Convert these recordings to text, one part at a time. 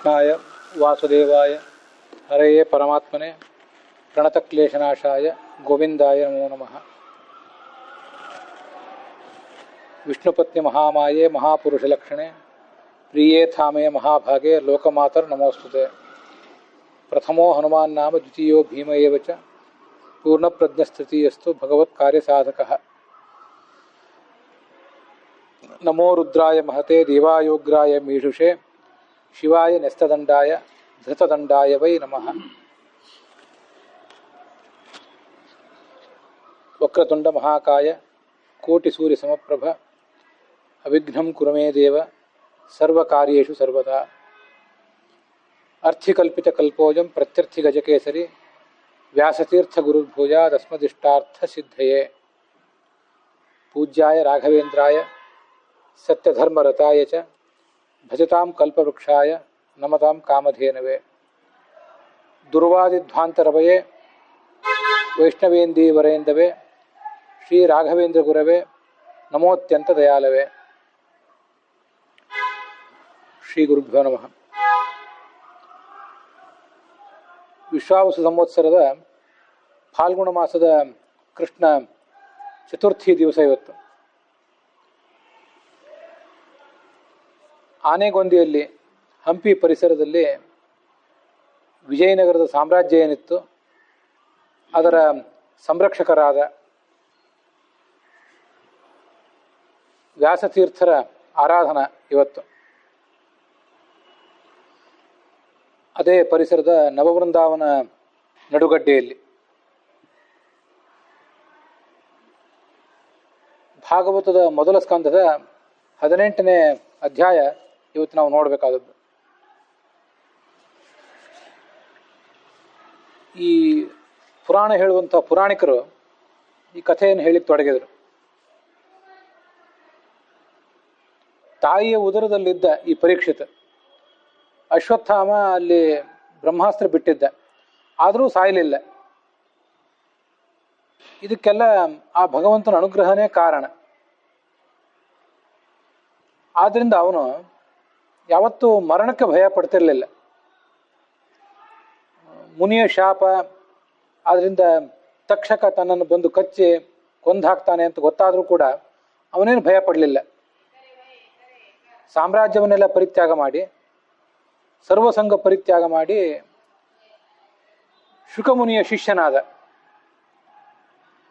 कृष्णाय वासुदेवाय हरये परमात्मने प्रणतक्लेशनाशाय गोविंदाय नमो नमः। विष्णुपत्नि महामाये महापुरुषलक्षणे प्रिये थामे महाभागे लोकमातर नमोस्तुते। प्रथमो हनुमान नाम द्वितीयो भीम एव च पूर्णप्रज्ञस्तृतीयस्तु भगवत्कार्यसाधकः। नमो रुद्राय महते देवायोग्राय मीषुषे शिवाय न्यस्तदण्डाय धृतदण्डाय वै नमः। वक्रतुंड महाकाय कोटिसूर्यसमप्रभ अविघ्नं कुरु मे देव सर्वकार्येषु सर्वदा। अर्थिकल्पितकल्पोऽयं प्रत्यर्थिगजकेसरी व्यासतीर्थगुरुर्भूयादस्मदिष्टार्थसिद्धये। पूज्याय राघवेन्द्राय सत्यधर्मरताय च भजतां कल्पवृक्षाय नमतां कामधेनवे। दुर्वादिध्वान्तरवये वैष्णवेन्दीवरेन्दवे श्री राघवेन्द्र गुरवे नमोत्यंत दयालवे। ಶ್ರೀ ಗುರುಭ್ಯೋ ನಮಃ. ವಿಶ್ವಾವಸು ಸಂವತ್ಸರದ ಫಾಲ್ಗುಣ ಮಾಸದ ಕೃಷ್ಣ ಚತುರ್ಥಿ ದಿವಸ ಇವತ್ತು. ಆನೆಗೊಂದಿಯಲ್ಲಿ ಹಂಪಿ ಪರಿಸರದಲ್ಲಿ ವಿಜಯನಗರದ ಸಾಮ್ರಾಜ್ಯ ಏನಿತ್ತು ಅದರ ಸಂರಕ್ಷಕರಾದ ವ್ಯಾಸತೀರ್ಥರ ಆರಾಧನಾ ಇವತ್ತು. ಅದೇ ಪರಿಸರದ ನವವೃಂದಾವನ ನಡುಗಡ್ಡೆಯಲ್ಲಿ ಭಾಗವತದ ಮೊದಲ ಸ್ಕಂದದ 18ನೇ ಅಧ್ಯಾಯ ಇವತ್ತು ನಾವು ನೋಡಬೇಕಾದದ್ದು. ಈ ಪುರಾಣ ಹೇಳುವಂಥ ಪುರಾಣಿಕರು ಈ ಕಥೆಯನ್ನು ಹೇಳಿಕ್ಕೆ ತೊಡಗಿದರು. ತಾಯಿಯ ಉದರದಲ್ಲಿದ್ದ ಈ ಪರೀಕ್ಷಿತ ಅಶ್ವತ್ಥಾಮ ಅಲ್ಲಿ ಬ್ರಹ್ಮಾಸ್ತ್ರ ಬಿಟ್ಟಿದ್ದ, ಆದರೂ ಸಾಯಲಿಲ್ಲ. ಇದಕ್ಕೆಲ್ಲ ಆ ಭಗವಂತನ ಅನುಗ್ರಹನೇ ಕಾರಣ. ಆದ್ರಿಂದ ಅವನು ಯಾವತ್ತೂ ಮರಣಕ್ಕೆ ಭಯ ಪಡ್ತಿರ್ಲಿಲ್ಲ. ಮುನಿಯ ಶಾಪ, ಆದ್ರಿಂದ ತಕ್ಷಕ ತನ್ನನ್ನು ಬಂದು ಕಚ್ಚಿ ಕೊಂದಾಕ್ತಾನೆ ಅಂತ ಗೊತ್ತಾದರೂ ಕೂಡ ಅವನೇನು ಭಯ ಪಡಲಿಲ್ಲ. ಸಾಮ್ರಾಜ್ಯವನ್ನೆಲ್ಲ ಪರಿತ್ಯಾಗ ಮಾಡಿ, ಸರ್ವಸಂಗ ಪರಿತ್ಯಾಗ ಮಾಡಿ ಶುಕಮುನಿಯ ಶಿಷ್ಯನಾದ.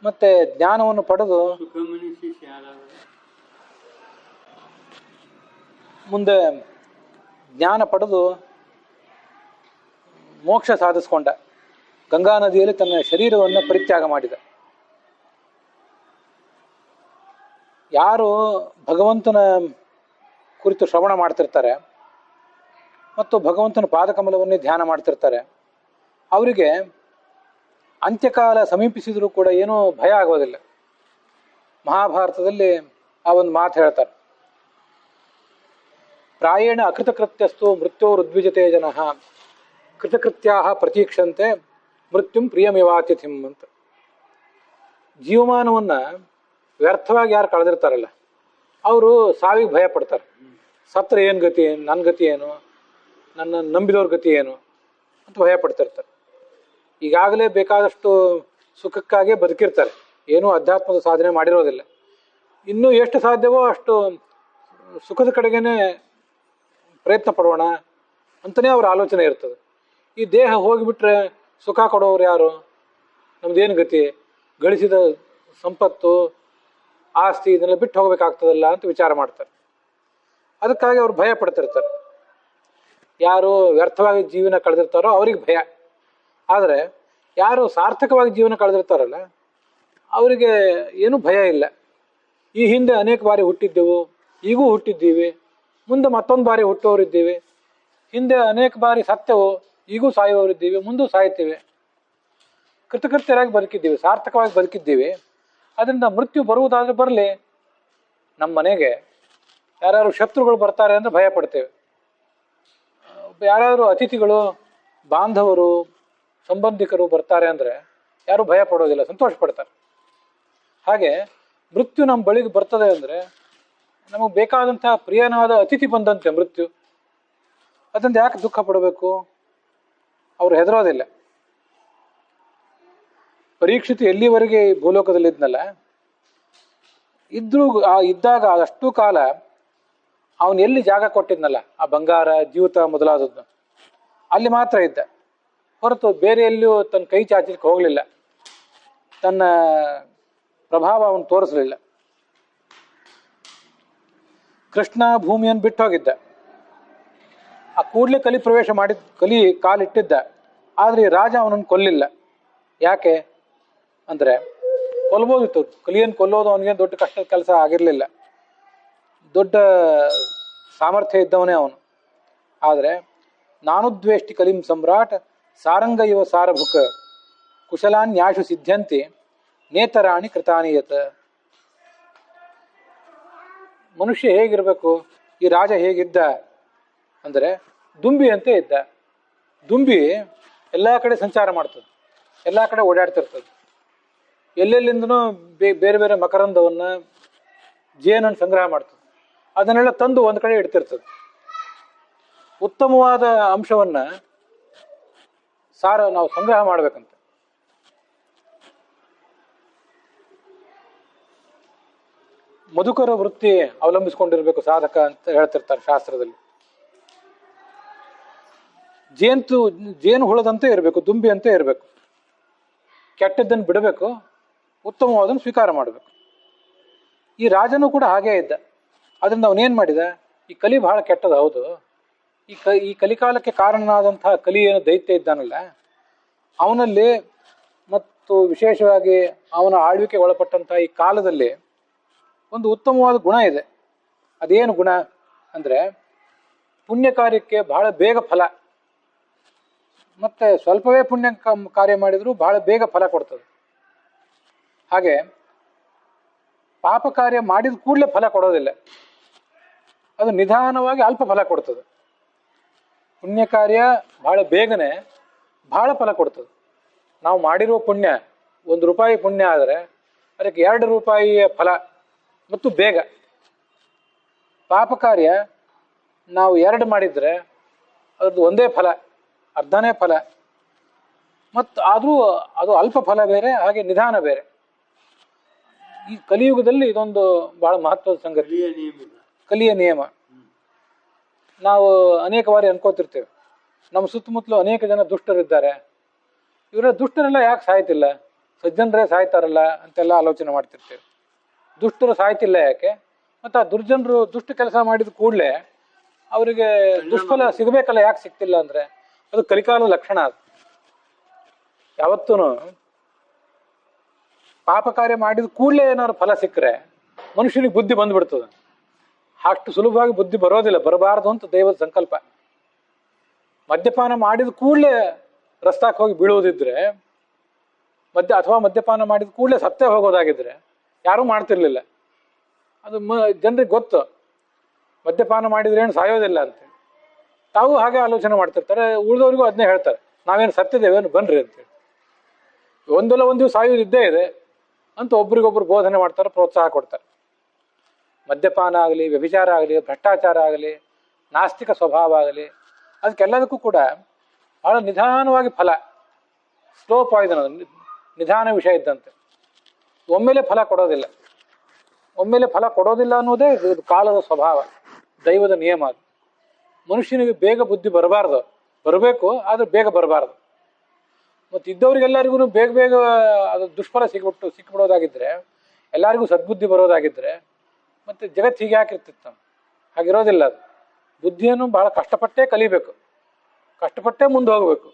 ಮತ್ತೆ ಜ್ಞಾನವನ್ನು ಪಡೆದು ಮುಂದೆ ಜ್ಞಾನ ಪಡೆದು ಮೋಕ್ಷ ಸಾಧಿಸ್ಕೊಂಡ. ಗಂಗಾ ನದಿಯಲ್ಲಿ ತನ್ನ ಶರೀರವನ್ನು ಪರಿತ್ಯಾಗ ಮಾಡಿದ. ಯಾರು ಭಗವಂತನ ಕುರಿತು ಶ್ರವಣ ಮಾಡ್ತಿರ್ತಾರೆ ಮತ್ತು ಭಗವಂತನ ಪಾದಕಮಲವನ್ನೇ ಧ್ಯಾನ ಮಾಡ್ತಿರ್ತಾರೆ, ಅವರಿಗೆ ಅಂತ್ಯಕಾಲ ಸಮೀಪಿಸಿದರೂ ಕೂಡ ಏನೂ ಭಯ ಆಗೋದಿಲ್ಲ. ಮಹಾಭಾರತದಲ್ಲಿ ಆ ಒಂದು ಮಾತು ಹೇಳ್ತಾರೆ, ಪ್ರಾಯೇಣ ಅಕೃತಕೃತ್ಯಸ್ತು ಮೃತ್ಯೋರುದ್ವಿಜತೆ ಜನಃ ಕೃತಕೃತ್ಯಾ ಪ್ರತೀಕ್ಷಂತೆ ಮೃತ್ಯುಂ ಪ್ರಿಯಮಿವಾತಿಥಿಂ ಅಂತ. ಜೀವಮಾನವನ್ನು ವ್ಯರ್ಥವಾಗಿ ಯಾರು ಕಳೆದಿರ್ತಾರಲ್ಲ ಅವರು ಸಾವಿಗೆ ಭಯ ಪಡ್ತಾರೆ. ಸತ್ರ ಏನು ಗತಿ, ನನ್ನ ಗತಿ ಏನು, ನನ್ನ ನಂಬಿದವ್ರ ಗತಿ ಏನು ಅಂತ ಭಯ ಪಡ್ತಿರ್ತಾರೆ. ಈಗಾಗಲೇ ಬೇಕಾದಷ್ಟು ಸುಖಕ್ಕಾಗಿ ಬದುಕಿರ್ತಾರೆ, ಏನೂ ಅಧ್ಯಾತ್ಮದ ಸಾಧನೆ ಮಾಡಿರೋದಿಲ್ಲ. ಇನ್ನೂ ಎಷ್ಟು ಸಾಧ್ಯವೋ ಅಷ್ಟು ಸುಖದ ಕಡೆಗೇನೆ ಪ್ರಯತ್ನ ಪಡೋಣ ಅಂತಲೇ ಅವ್ರ ಆಲೋಚನೆ ಇರ್ತದೆ. ಈ ದೇಹ ಹೋಗಿಬಿಟ್ರೆ ಸುಖ ಕೊಡೋರು ಯಾರು, ನಮ್ದೇನು ಗತಿ, ಗಳಿಸಿದ ಸಂಪತ್ತು ಆಸ್ತಿ ಇದನ್ನೆಲ್ಲ ಬಿಟ್ಟು ಹೋಗ್ಬೇಕಾಗ್ತದಲ್ಲ ಅಂತ ವಿಚಾರ ಮಾಡ್ತಾರೆ. ಅದಕ್ಕಾಗಿ ಅವ್ರು ಭಯ ಪಡ್ತಿರ್ತಾರೆ. ಯಾರು ವ್ಯರ್ಥವಾಗಿ ಜೀವನ ಕಳೆದಿರ್ತಾರೋ ಅವ್ರಿಗೆ ಭಯ. ಆದರೆ ಯಾರು ಸಾರ್ಥಕವಾಗಿ ಜೀವನ ಕಳೆದಿರ್ತಾರಲ್ಲ ಅವರಿಗೆ ಏನೂ ಭಯ ಇಲ್ಲ. ಈ ಹಿಂದೆ ಅನೇಕ ಬಾರಿ ಹುಟ್ಟಿದ್ದೆವು, ಈಗೂ ಹುಟ್ಟಿದ್ದೀವಿ, ಮುಂದೆ ಮತ್ತೊಂದು ಬಾರಿ ಹುಟ್ಟೋರಿದ್ದೀವಿ, ಹಿಂದೆ ಅನೇಕ ಬಾರಿ ಸತ್ತೆವು, ಈಗೂ ಸಾಯುವವರಿದ್ದೀವಿ, ಮುಂದೂ ಸಾಯ್ತೀವಿ. ಕೃತಕೃತ್ಯರಾಗಿ ಬದುಕಿದ್ದೀವಿ, ಸಾರ್ಥಕವಾಗಿ ಬದುಕಿದ್ದೀವಿ. ಅದರಿಂದ ಮೃತ್ಯು ಬರುವುದಾದ್ರೆ ಬರಲಿ. ನಮ್ಮ ಮನೆಗೆ ಯಾರ್ಯಾರು ಶತ್ರುಗಳು ಬರ್ತಾರೆ ಅಂದರೆ ಭಯ ಪಡ್ತೇವೆ. ಯಾರ್ಯಾರು ಅತಿಥಿಗಳು, ಬಾಂಧವರು, ಸಂಬಂಧಿಕರು ಬರ್ತಾರೆ ಅಂದರೆ ಯಾರು ಭಯ ಪಡೋದಿಲ್ಲ, ಸಂತೋಷ ಪಡ್ತಾರೆ. ಹಾಗೆ ಮೃತ್ಯು ನಮ್ಮ ಬಳಿಗೆ ಬರ್ತದೆ ಅಂದರೆ ನಮಗೆ ಬೇಕಾದಂತಹ ಪ್ರಿಯನಾದ ಅತಿಥಿ ಬಂದಂತೆ ಮೃತ್ಯು. ಅದರಿಂದ ಯಾಕೆ ದುಃಖ ಪಡಬೇಕು? ಅವರು ಹೆದರೋದಿಲ್ಲ. ಪರೀಕ್ಷಿತ ಎಲ್ಲಿವರೆಗೆ ಭೂಲೋಕದಲ್ಲಿ ಇದ್ನಲ್ಲ, ಇದ್ದಾಗ ಅಷ್ಟು ಕಾಲ ಅವನು ಎಲ್ಲಿ ಜಾಗ ಕೊಟ್ಟಿದ್ನಲ್ಲ, ಆ ಬಂಗಾರ ಜೀವಿತ ಮೊದಲಾದದ್ದು, ಅಲ್ಲಿ ಮಾತ್ರ ಇದ್ದ. ಹೊರತು ಬೇರೆ ಎಲ್ಲಿಯೂ ತನ್ನ ಕೈ ಚಾಚಲಿಕ್ಕೆ ಹೋಗಲಿಲ್ಲ, ತನ್ನ ಪ್ರಭಾವ ಅವನು ತೋರಿಸಲಿಲ್ಲ. ಕೃಷ್ಣ ಭೂಮಿಯನ್ನು ಬಿಟ್ಟು ಹೋಗಿದ್ದ. ಆ ಕೂಡಲೇ ಕಲಿ ಪ್ರವೇಶ ಕಲಿ ಕಾಲಿಟ್ಟಿದ್ದ. ಆದರೆ ಈ ರಾಜ ಅವನನ್ನು ಕೊಲ್ಲಿಲ್ಲ. ಯಾಕೆ ಅಂದರೆ ಕೊಲ್ಬೋದಿತ್ತು. ಕಲಿಯನ್ನು ಕೊಲ್ಲೋದು ಅವನಿಗೆ ದೊಡ್ಡ ಕಷ್ಟದ ಕೆಲಸ ಆಗಿರಲಿಲ್ಲ. ದೊಡ್ಡ ಸಾಮರ್ಥ್ಯ ಇದ್ದವನೇ ಅವನು. ಆದರೆ ನಾನುದ್ವೇಷ್ಟಿ ಕಲಿಂ ಸಮ್ರಾಟ್ ಸಾರಂಗ ಇವ ಸಾರಭುಕ ಕುಶಲಾನ್ಯಾಶು ಸಿದ್ಧಂತಿ ನೇತರಾಣಿ ಕೃತಾನಿಯತ. ಮನುಷ್ಯ ಹೇಗಿರಬೇಕು? ಈ ರಾಜ ಹೇಗಿದ್ದ ಅಂದರೆ ದುಂಬಿ ಅಂತ ಇದ್ದ. ದುಂಬಿ ಎಲ್ಲ ಕಡೆ ಸಂಚಾರ ಮಾಡ್ತದೆ, ಎಲ್ಲ ಕಡೆ ಓಡಾಡ್ತಿರ್ತದೆ. ಎಲ್ಲೆಲ್ಲಿಂದನೂ ಬೇರೆ ಬೇರೆ ಮಕರಂದವನ್ನು, ಜೇನನ್ನು ಸಂಗ್ರಹ ಮಾಡ್ತದೆ. ಅದನ್ನೆಲ್ಲ ತಂದು ಒಂದು ಕಡೆ ಇಡ್ತಿರ್ತದೆ. ಉತ್ತಮವಾದ ಅಂಶವನ್ನು ನಾವು ಸಂಗ್ರಹ ಮಾಡ್ಬೇಕಂತ. ಮಧುಕರ ವೃತ್ತಿ ಅವಲಂಬಿಸ್ಕೊಂಡಿರ್ಬೇಕು ಸಾಧಕ ಅಂತ ಹೇಳ್ತಿರ್ತಾರೆ ಶಾಸ್ತ್ರದಲ್ಲಿ. ಜೇನು ಹುಳದಂತೆ ಇರಬೇಕು, ದುಂಬಿ ಅಂತ ಇರಬೇಕು. ಕೆಟ್ಟದ್ದನ್ನು ಬಿಡಬೇಕು, ಉತ್ತಮವಾದನ್ನು ಸ್ವೀಕಾರ ಮಾಡಬೇಕು. ಈ ರಾಜನೂ ಕೂಡ ಹಾಗೇ ಇದ್ದ. ಅದರಿಂದ ಅವನೇನು ಮಾಡಿದ? ಈ ಕಲಿ ಬಹಳ ಕೆಟ್ಟದ್ದು, ಹೌದು. ಈ ಕಲಿಕಾಲಕ್ಕೆ ಕಾರಣನಾದಂತಹ ಕಲಿ ಏನು ದೈತ್ಯ ಇದ್ದಾನಲ್ಲ, ಅವನಲ್ಲಿ ಮತ್ತು ವಿಶೇಷವಾಗಿ ಅವನ ಆಳ್ವಿಕೆ ಒಳಪಟ್ಟಂತಹ ಈ ಕಾಲದಲ್ಲಿ ಒಂದು ಉತ್ತಮವಾದ ಗುಣ ಇದೆ. ಅದೇನು ಗುಣ ಅಂದರೆ ಪುಣ್ಯ ಕಾರ್ಯಕ್ಕೆ ಬಹಳ ಬೇಗ ಫಲ, ಮತ್ತೆ ಸ್ವಲ್ಪವೇ ಪುಣ್ಯ ಕಾರ್ಯ ಮಾಡಿದರೂ ಬಹಳ ಬೇಗ ಫಲ ಕೊಡ್ತದೆ. ಹಾಗೆ ಪಾಪ ಕಾರ್ಯ ಮಾಡಿದ ಕೂಡಲೇ ಫಲ ಕೊಡೋದಿಲ್ಲ, ಅದು ನಿಧಾನವಾಗಿ ಅಲ್ಪ ಫಲ ಕೊಡ್ತದೆ. ಪುಣ್ಯ ಕಾರ್ಯ ಬಹಳ ಬೇಗನೆ ಬಹಳ ಫಲ ಕೊಡ್ತದೆ. ನಾವು ಮಾಡಿರುವ ಪುಣ್ಯ ₹1 ಪುಣ್ಯ ಆದರೆ ಅದಕ್ಕೆ ₹2 ಫಲ ಮತ್ತು ಬೇಗ. ಪಾಪ ಕಾರ್ಯ ನಾವು 2 ಮಾಡಿದರೆ ಅದ್ರದ್ದು ಒಂದೇ ಫಲ, ಅರ್ಧನೇ ಫಲ. ಮತ್ತು ಆದರೂ ಅದು ಅಲ್ಪ ಫಲ ಬೇರೆ, ಹಾಗೆ ನಿಧಾನ ಬೇರೆ. ಈ ಕಲಿಯುಗದಲ್ಲಿ ಇದೊಂದು ಬಹಳ ಮಹತ್ವದ ಸಂಗತಿ, ಕಲಿಯ ನಿಯಮ. ನಾವು ಅನೇಕ ಬಾರಿ ಅನ್ಕೋತಿರ್ತೇವೆ, ನಮ್ಮ ಸುತ್ತಮುತ್ತಲು ಅನೇಕ ಜನ ದುಷ್ಟರಿದ್ದಾರೆ, ಇವರ ದುಷ್ಟರೆಲ್ಲ ಯಾಕೆ ಸಾಯ್ತಿಲ್ಲ, ಸಜ್ಜನರೇ ಸಾಯ್ತಾರಲ್ಲ ಅಂತೆಲ್ಲ ಆಲೋಚನೆ ಮಾಡ್ತಿರ್ತೇವೆ. ದುಷ್ಟರು ಸಾಯ್ತಿಲ್ಲ ಯಾಕೆ? ಮತ್ತು ಆ ದುರ್ಜನರು ದುಷ್ಟ ಕೆಲಸ ಮಾಡಿದ ಕೂಡಲೇ ಅವರಿಗೆ ದುಷ್ಫಲ ಸಿಗಬೇಕಲ್ಲ, ಯಾಕೆ ಸಿಗ್ತಿಲ್ಲ ಅಂದರೆ ಅದು ಕಲಿಕಾಲದ ಲಕ್ಷಣ. ಅದು ಯಾವತ್ತೂ ಪಾಪ ಕಾರ್ಯ ಮಾಡಿದ ಕೂಡಲೇ ಏನಾದ್ರು ಫಲ ಸಿಕ್ಕರೆ ಮನುಷ್ಯನಿಗೆ ಬುದ್ಧಿ ಬಂದ್ಬಿಡ್ತದೆ. ಅಷ್ಟು ಸುಲಭವಾಗಿ ಬುದ್ಧಿ ಬರೋದಿಲ್ಲ, ಬರಬಾರ್ದು ಅಂತ ದೈವದ ಸಂಕಲ್ಪ. ಮದ್ಯಪಾನ ಮಾಡಿದ ಕೂಡಲೇ ರಸ್ತಾಕ್ಕೆ ಹೋಗಿ ಬೀಳುವುದಿದ್ರೆ, ಅಥವಾ ಮದ್ಯಪಾನ ಮಾಡಿದ ಕೂಡಲೇ ಸತ್ತೇ ಹೋಗೋದಾಗಿದ್ರೆ ಯಾರೂ ಮಾಡ್ತಿರ್ಲಿಲ್ಲ. ಅದು ಜನರಿಗೆ ಗೊತ್ತು, ಮದ್ಯಪಾನ ಮಾಡಿದ್ರೆ ಏನು ಸಾಯೋದಿಲ್ಲ ಅಂತೇಳಿ. ತಾವು ಹಾಗೆ ಆಲೋಚನೆ ಮಾಡ್ತಿರ್ತಾರೆ, ಉಳಿದವ್ರಿಗೂ ಅದನ್ನೇ ಹೇಳ್ತಾರೆ, ನಾವೇನು ಸತ್ತಿದ್ದೇವೇನು ಬನ್ರಿ ಅಂತೇಳಿ. ಒಂದಲ್ಲ ಒಂದು ದಿವಸ ಸಾಯೋದಿದ್ದೇ ಇದೆ ಅಂತ ಒಬ್ರಿಗೊಬ್ರು ಬೋಧನೆ ಮಾಡ್ತಾರೆ, ಪ್ರೋತ್ಸಾಹ ಕೊಡ್ತಾರೆ. ಮದ್ಯಪಾನ ಆಗಲಿ, ವ್ಯಭಿಚಾರ ಆಗಲಿ, ಭ್ರಷ್ಟಾಚಾರ ಆಗಲಿ, ನಾಸ್ತಿಕ ಸ್ವಭಾವ ಆಗಲಿ, ಅದಕ್ಕೆಲ್ಲದಕ್ಕೂ ಕೂಡ ಬಹಳ ನಿಧಾನವಾಗಿ ಫಲ, ಸ್ಲೋ ಪಾಯ್ಸನ್, ಅದು ನಿಧಾನ ವಿಷಯ ಇದ್ದಂತೆ. ಒಮ್ಮೆಲೆ ಫಲ ಕೊಡೋದಿಲ್ಲ. ಒಮ್ಮೆಲೆ ಫಲ ಕೊಡೋದಿಲ್ಲ ಅನ್ನೋದೇ ಇದು ಕಾಲದ ಸ್ವಭಾವ, ದೈವದ ನಿಯಮ. ಅದು ಮನುಷ್ಯನಿಗೆ ಬೇಗ ಬುದ್ಧಿ ಬರಬಾರ್ದು, ಬರಬೇಕು, ಆದರೆ ಬೇಗ ಬರಬಾರ್ದು. ಮತ್ತು ಇದ್ದವ್ರಿಗೆಲ್ಲರಿಗೂ ಬೇಗ ಬೇಗ ಅದು ದುಷ್ಫಲ ಸಿಕ್ಬಿಡೋದಾಗಿದ್ದರೆ, ಎಲ್ಲರಿಗೂ ಸದ್ಬುದ್ಧಿ ಬರೋದಾಗಿದ್ದರೆ ಮತ್ತು ಜಗತ್ತು ಹೀಗೆ ಹಾಕಿರ್ತಿತ್ತು. ಹಾಗಿರೋದಿಲ್ಲ. ಅದು ಬುದ್ಧಿಯನ್ನು ಬಹಳ ಕಷ್ಟಪಟ್ಟೇ ಕಲಿಬೇಕು, ಕಷ್ಟಪಟ್ಟೇ ಮುಂದೆ ಹೋಗಬೇಕು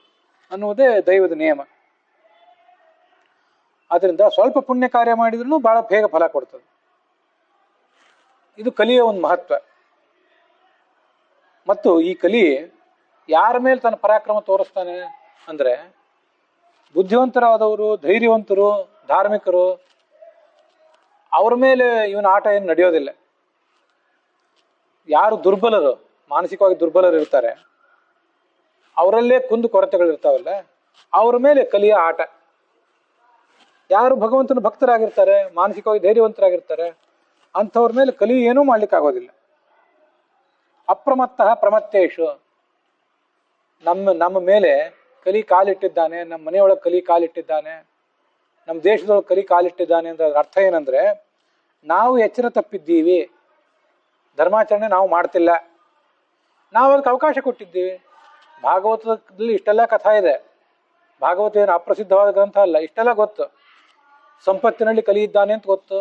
ಅನ್ನುವುದೇ ದೈವದ ನಿಯಮ. ಆದ್ದರಿಂದ ಸ್ವಲ್ಪ ಪುಣ್ಯ ಕಾರ್ಯ ಮಾಡಿದ್ರೂ ಬಹಳ ಬೇಗ ಫಲ ಕೊಡ್ತದೆ. ಇದು ಕಲಿಯ ಒಂದು ಮಹತ್ವ. ಮತ್ತು ಈ ಕಲಿ ಯಾರ ಮೇಲೆ ತನ್ನ ಪರಾಕ್ರಮ ತೋರಿಸ್ತಾನೆ ಅಂದರೆ, ಬುದ್ಧಿವಂತರಾದವರು, ಧೈರ್ಯವಂತರು, ಧಾರ್ಮಿಕರು, ಅವ್ರ ಮೇಲೆ ಇವನ ಆಟ ಏನು ನಡೆಯೋದಿಲ್ಲ. ಯಾರು ದುರ್ಬಲರು, ಮಾನಸಿಕವಾಗಿ ದುರ್ಬಲರು ಇರ್ತಾರೆ, ಅವರಲ್ಲೇ ಕುಂದು ಕೊರತೆಗಳಿರ್ತಾವಲ್ಲ, ಅವ್ರ ಮೇಲೆ ಕಲಿಯ ಆಟ. ಯಾರು ಭಗವಂತನ ಭಕ್ತರಾಗಿರ್ತಾರೆ, ಮಾನಸಿಕವಾಗಿ ಧೈರ್ಯವಂತರಾಗಿರ್ತಾರೆ, ಅಂಥವ್ರ ಮೇಲೆ ಕಲಿ ಏನೂ ಮಾಡ್ಲಿಕ್ಕೆ ಆಗೋದಿಲ್ಲ. ಅಪ್ರಮತ್ತ ಪ್ರಮತ್ತೇಶು, ನಮ್ಮ ಮೇಲೆ ಕಲಿ ಕಾಲಿಟ್ಟಿದ್ದಾನೆ, ನಮ್ಮ ಮನೆಯೊಳಗೆ ಕಲಿ ಕಾಲಿಟ್ಟಿದ್ದಾನೆ, ನಮ್ಮ ದೇಶದೊಳಗೆ ಕಲಿ ಕಾಲಿಟ್ಟಿದ್ದಾನೆ ಅಂತ ಅದ್ರ ಅರ್ಥ ಏನಂದ್ರೆ ನಾವು ಎಚ್ಚರ ತಪ್ಪಿದ್ದೀವಿ, ಧರ್ಮಾಚರಣೆ ನಾವು ಮಾಡ್ತಿಲ್ಲ, ನಾವು ಅದಕ್ಕೆ ಅವಕಾಶ ಕೊಟ್ಟಿದ್ದೀವಿ. ಭಾಗವತದಲ್ಲಿ ಇಷ್ಟೆಲ್ಲ ಕಥಾ ಇದೆ. ಭಾಗವತ ಏನು ಅಪ್ರಸಿದ್ಧವಾದ ಗ್ರಂಥ ಅಲ್ಲ, ಇಷ್ಟೆಲ್ಲ ಗೊತ್ತು. ಸಂಪತ್ತಿನಲ್ಲಿ ಕಲಿ ಇದ್ದಾನೆ ಅಂತ ಗೊತ್ತು,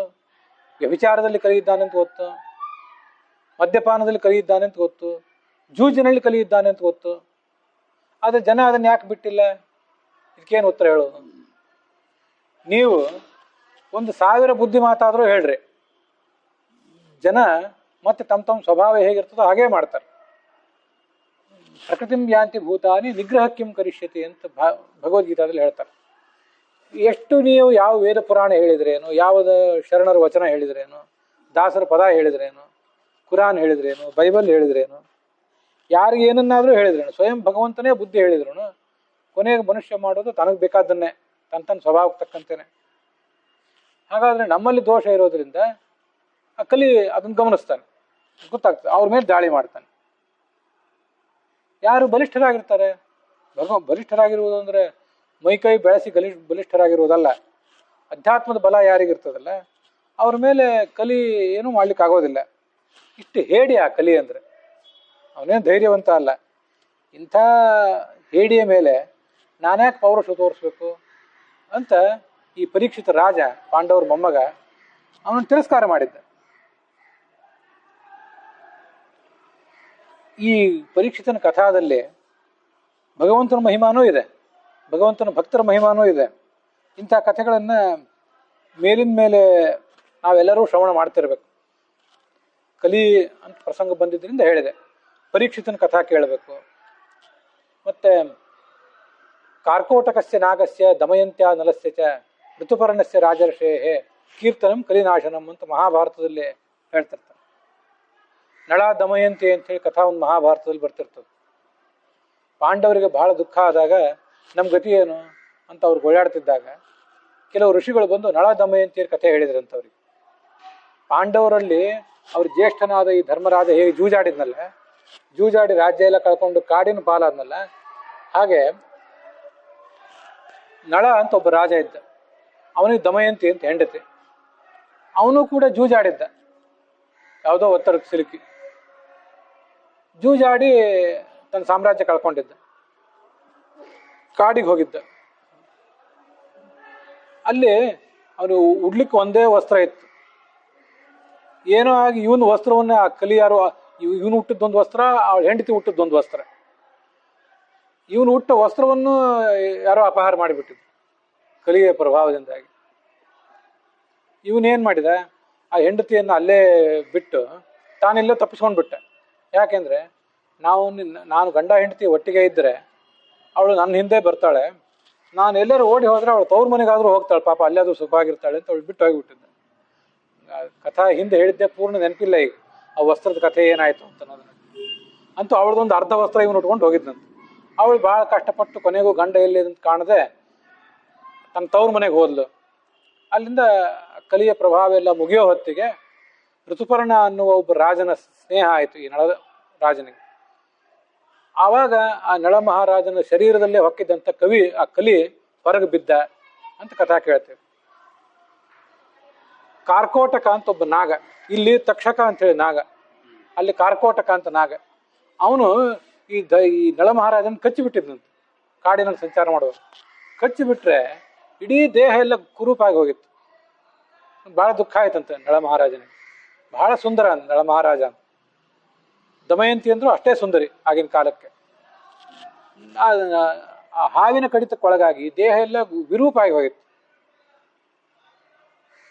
ವ್ಯಭಿಚಾರದಲ್ಲಿ ಕಲಿ ಇದ್ದಾನೆ ಅಂತ ಗೊತ್ತು, ಮದ್ಯಪಾನದಲ್ಲಿ ಕಲಿ ಇದ್ದಾನೆ ಅಂತ ಗೊತ್ತು, ಜೂಜಿನಲ್ಲಿ ಕಲಿ ಇದ್ದಾನೆ ಅಂತ ಗೊತ್ತು. ಆದರೆ ಜನ ಅದನ್ನು ಯಾಕೆ ಬಿಟ್ಟಿಲ್ಲ? ಇದಕ್ಕೇನು ಉತ್ತರ ಹೇಳೋದು? ನೀವು 1000 ಬುದ್ಧಿ ಮಾತಾದರೂ ಹೇಳ್ರಿ, ಜನ ಮತ್ತೆ ತಮ್ಮ ಸ್ವಭಾವ ಹೇಗಿರ್ತದೋ ಹಾಗೇ ಮಾಡ್ತಾರೆ. ಪ್ರಕೃತಿಂ ಯಾಂತಿ ಭೂತಾನಿ ನಿಗ್ರಹ ಕಿಂ ಕರಿಷ್ಯತಿ ಅಂತ ಭಗವದ್ಗೀತಾದಲ್ಲಿ ಹೇಳ್ತಾರೆ. ಎಷ್ಟು ನೀವು ಯಾವ ವೇದ ಪುರಾಣ ಹೇಳಿದ್ರೇನು, ಯಾವ್ದು ಶರಣರ ವಚನ ಹೇಳಿದ್ರೇನು, ದಾಸರ ಪದ ಹೇಳಿದ್ರೇನು, ಕುರಾನ್ ಹೇಳಿದ್ರೇನು, ಬೈಬಲ್ ಹೇಳಿದ್ರೇನು, ಯಾರಿಗೆ ಏನನ್ನಾದರೂ ಹೇಳಿದ್ರೇನು, ಸ್ವಯಂ ಭಗವಂತನೇ ಬುದ್ಧಿ ಹೇಳಿದ್ರು, ಕೊನೆಗೆ ಮನುಷ್ಯ ಮಾಡೋದು ತನಗೆ ಬೇಕಾದನ್ನೇ, ತನ್ನ ಸ್ವಭಾವಕ್ಕೆ ತಕ್ಕಂತೇನೆ. ಹಾಗಾದರೆ ನಮ್ಮಲ್ಲಿ ದೋಷ ಇರೋದ್ರಿಂದ ಆ ಕಲಿ ಅದನ್ನು ಗಮನಿಸ್ತಾನೆ, ಗೊತ್ತಾಗ್ತದೆ, ಅವ್ರ ಮೇಲೆ ದಾಳಿ ಮಾಡ್ತಾನೆ. ಯಾರು ಬಲಿಷ್ಠರಾಗಿರ್ತಾರೆ, ಬಲಿಷ್ಠರಾಗಿರುವುದು ಅಂದರೆ ಮೈಕೈ ಬೆಳೆಸಿ ಬಲಿಷ್ಠರಾಗಿರುವುದಲ್ಲ. ಅಧ್ಯಾತ್ಮದ ಬಲ ಯಾರಿಗಿರ್ತದಲ್ಲ ಅವ್ರ ಮೇಲೆ ಕಲಿ ಏನೂ ಮಾಡ್ಲಿಕ್ಕೆ ಆಗೋದಿಲ್ಲ. ಇಷ್ಟು ಹೇಡಿ ಆ ಕಲಿ ಅಂದರೆ, ಅವನೇನು ಧೈರ್ಯವಂತ ಅಲ್ಲ. ಇಂಥ ಹೇಡಿಯ ಮೇಲೆ ನಾನ್ಯಾಕೆ ಪೌರುಷ ತೋರಿಸ್ಬೇಕು ಅಂತ ಈ ಪರೀಕ್ಷಿತ ರಾಜ, ಪಾಂಡವರ ಮೊಮ್ಮಗ, ಅವನನ್ನು ತಿರಸ್ಕಾರ ಮಾಡಿದ್ದ. ಈ ಪರೀಕ್ಷಿತನ ಕಥಾದಲ್ಲಿ ಭಗವಂತನ ಮಹಿಮಾನೂ ಇದೆ, ಭಗವಂತನ ಭಕ್ತರ ಮಹಿಮಾನೂ ಇದೆ. ಇಂಥ ಕಥೆಗಳನ್ನು ಮೇಲಿನ ಮೇಲೆ ನಾವೆಲ್ಲರೂ ಶ್ರವಣ ಮಾಡ್ತಿರ್ಬೇಕು. ಕಲಿ ಅಂತ ಪ್ರಸಂಗ ಬಂದಿದ್ದರಿಂದ ಹೇಳಿದೆ, ಪರೀಕ್ಷಿತನ ಕಥಾ ಕೇಳಬೇಕು. ಮತ್ತು ಕಾರ್ಕೋಟಕಸ್ಯ ನಾಗಸ್ಯ ದಮಯಂತ್ಯ ನಲಸ್ಯ ಚ ಋತುಪರ್ಣಸ್ಯ ರಾಜರ್ಷೇಹೇ ಕೀರ್ತನಂ ಕಲಿನಾಶನಂ ಅಂತ ಮಹಾಭಾರತದಲ್ಲಿ ಹೇಳ್ತಿರ್ತಾರೆ. ನಳ ದಮಯಂತಿ ಅಂಥೇಳಿ ಕಥಾ ಒಂದು ಮಹಾಭಾರತದಲ್ಲಿ ಬರ್ತಿರ್ತದೆ. ಪಾಂಡವರಿಗೆ ಬಹಳ ದುಃಖ ಆದಾಗ ನಮ್ಮ ಗತಿ ಏನು ಅಂತ ಅವ್ರು ಓಡಾಡ್ತಿದ್ದಾಗ ಕೆಲವು ಋಷಿಗಳು ಬಂದು ನಳ ದಮಯಂತಿಯರ ಕಥೆ ಹೇಳಿದ್ರಂಥವ್ರಿಗೆ. ಪಾಂಡವರಲ್ಲಿ ಅವ್ರ ಜ್ಯೇಷ್ಠನಾದ ಈ ಧರ್ಮರಾಜ ಹೇಗೆ ಜೂಜಾಡಿದ್ನಲ್ಲ, ಜೂಜಾಡಿ ರಾಜ್ಯ ಎಲ್ಲ ಕಳ್ಕೊಂಡು ಕಾಡಿನ ಪಾಲಾದ್ನಲ್ಲ, ಹಾಗೆ ನಳ ಅಂತ ಒಬ್ಬ ರಾಜ ಇದ್ದ, ಅವನಿಗೆ ದಮಯಂತಿ ಅಂತ ಹೆಂಡತಿ. ಅವನು ಕೂಡ ಜೂಜಾಡಿದ್ದ, ಯಾವುದೋ ಒತ್ತಡಕ್ಕೆ ಸಿಲುಕಿ ಜೂಜಾಡಿ ತನ್ನ ಸಾಮ್ರಾಜ್ಯ ಕಳ್ಕೊಂಡಿದ್ದ, ಕಾಡಿಗೆ ಹೋಗಿದ್ದ. ಅಲ್ಲಿ ಅವನು ಉಡ್ಲಿಕ್ಕೆ ಒಂದೇ ವಸ್ತ್ರ ಇತ್ತು. ಏನೋ ಆಗಿ ಇವನು ವಸ್ತ್ರವನ್ನ ಆ ಕಲಿ ಯಾರು, ಇವನು ಹುಟ್ಟಿದ್ದೊಂದು ವಸ್ತ್ರ, ಅವಳ ಹೆಂಡತಿ ಹುಟ್ಟಿದ್ದೊಂದು ವಸ್ತ್ರ. ಇವನು ಹುಟ್ಟ ವಸ್ತ್ರವನ್ನು ಯಾರೋ ಅಪಹಾರ ಮಾಡಿಬಿಟ್ಟಿದ್ದು ಕಲಿಯ ಪ್ರಭಾವದಿಂದಾಗಿ. ಇವನೇನು ಮಾಡಿದ, ಆ ಹೆಂಡತಿಯನ್ನು ಅಲ್ಲೇ ಬಿಟ್ಟು ತಾನೆಲ್ಲೋ ತಪ್ಪಿಸ್ಕೊಂಡು ಬಿಟ್ಟ. ಯಾಕೆಂದರೆ ನಾನು ಗಂಡ ಹೆಂಡತಿ ಒಟ್ಟಿಗೆ ಇದ್ದರೆ ಅವಳು ನನ್ನ ಹಿಂದೆ ಬರ್ತಾಳೆ, ನಾನು ಎಲ್ಲರೂ ಓಡಿ ಹೋದರೆ ಅವಳು ತವ್ರ ಮನೆಗಾದರೂ ಹೋಗ್ತಾಳೆ, ಪಾಪ ಅಲ್ಲಾದರೂ ಸುಖವಾಗಿರ್ತಾಳೆ ಅಂತ ಅವಳು ಬಿಟ್ಟು ಹೋಗಿಬಿಟ್ಟಿದ್ದೆ. ಕಥಾ ಹಿಂದೆ ಹೇಳಿದ್ದೆ ಪೂರ್ಣ ನೆನಪಿಲ್ಲ ಈಗ, ಆ ವಸ್ತ್ರದ ಕಥೆ ಏನಾಯಿತು ಅಂತ ಅನ್ನೋದನ್ನ. ಅಂತೂ ಅವಳದೊಂದು ಅರ್ಧ ವಸ್ತ್ರ ಇವನು ಉಟ್ಕೊಂಡು ಹೋಗಿದ್ದಂತೆ. ಅವಳು ಭಾಳ ಕಷ್ಟಪಟ್ಟು ಕೊನೆಗೂ ಗಂಡ ಎಲ್ಲಿ ಅಂತ ಕಾಣದೆ ತನ್ನ ತವ್ರ ಮನೆಗೆ ಹೋದ್ಲು. ಅಲ್ಲಿಂದ ಕಲಿಯ ಪ್ರಭಾವ ಎಲ್ಲ ಮುಗಿಯೋ ಹೊತ್ತಿಗೆ ಋತುಪರ್ಣ ಅನ್ನುವ ಒಬ್ಬ ರಾಜನ ಸ್ನೇಹ ಆಯಿತು ಈ ನಳ ರಾಜನಿಗೆ. ಆವಾಗ ಆ ನಳ ಮಹಾರಾಜನ ಶರೀರದಲ್ಲೇ ಹೊಕ್ಕಿದ್ದಂಥ ಆ ಕಲಿ ಹೊರಗೆ ಬಿದ್ದ ಅಂತ ಕಥಾ ಕೇಳ್ತೇವೆ. ಕಾರ್ಕೋಟಕ ಅಂತ ಒಬ್ಬ ನಾಗ, ಇಲ್ಲಿ ತಕ್ಷಕ ಅಂತೇಳಿ ನಾಗ, ಅಲ್ಲಿ ಕಾರ್ಕೋಟಕ ಅಂತ ನಾಗ, ಅವನು ಈ ನಳ ಮಹಾರಾಜನ ಕಚ್ಚಿಬಿಟ್ಟಿದ್ನಂತೆ. ಕಾಡಿನಲ್ಲಿ ಸಂಚಾರ ಮಾಡುವಾಗ ಕಚ್ಚಿಬಿಟ್ರೆ ಇಡೀ ದೇಹ ಎಲ್ಲ ಕುರೂಪಾಗಿ ಹೋಗಿತ್ತು. ಭಾಳ ದುಃಖ ಆಯ್ತಂತೆ ನಳ ಮಹಾರಾಜನಿಗೆ. ಬಹಳ ಸುಂದರ ನಳ ಮಹಾರಾಜ. ದಮಯಂತಿ ಅಂದ್ರೂ ಅಷ್ಟೇ ಸುಂದರಿ ಆಗಿನ ಕಾಲಕ್ಕೆ. ಆ ಹಾವಿನ ಕಡಿತಕ್ಕೊಳಗಾಗಿ ದೇಹ ಎಲ್ಲ ವಿರೂಪಾಗಿ ಹೋಗಿತ್ತು,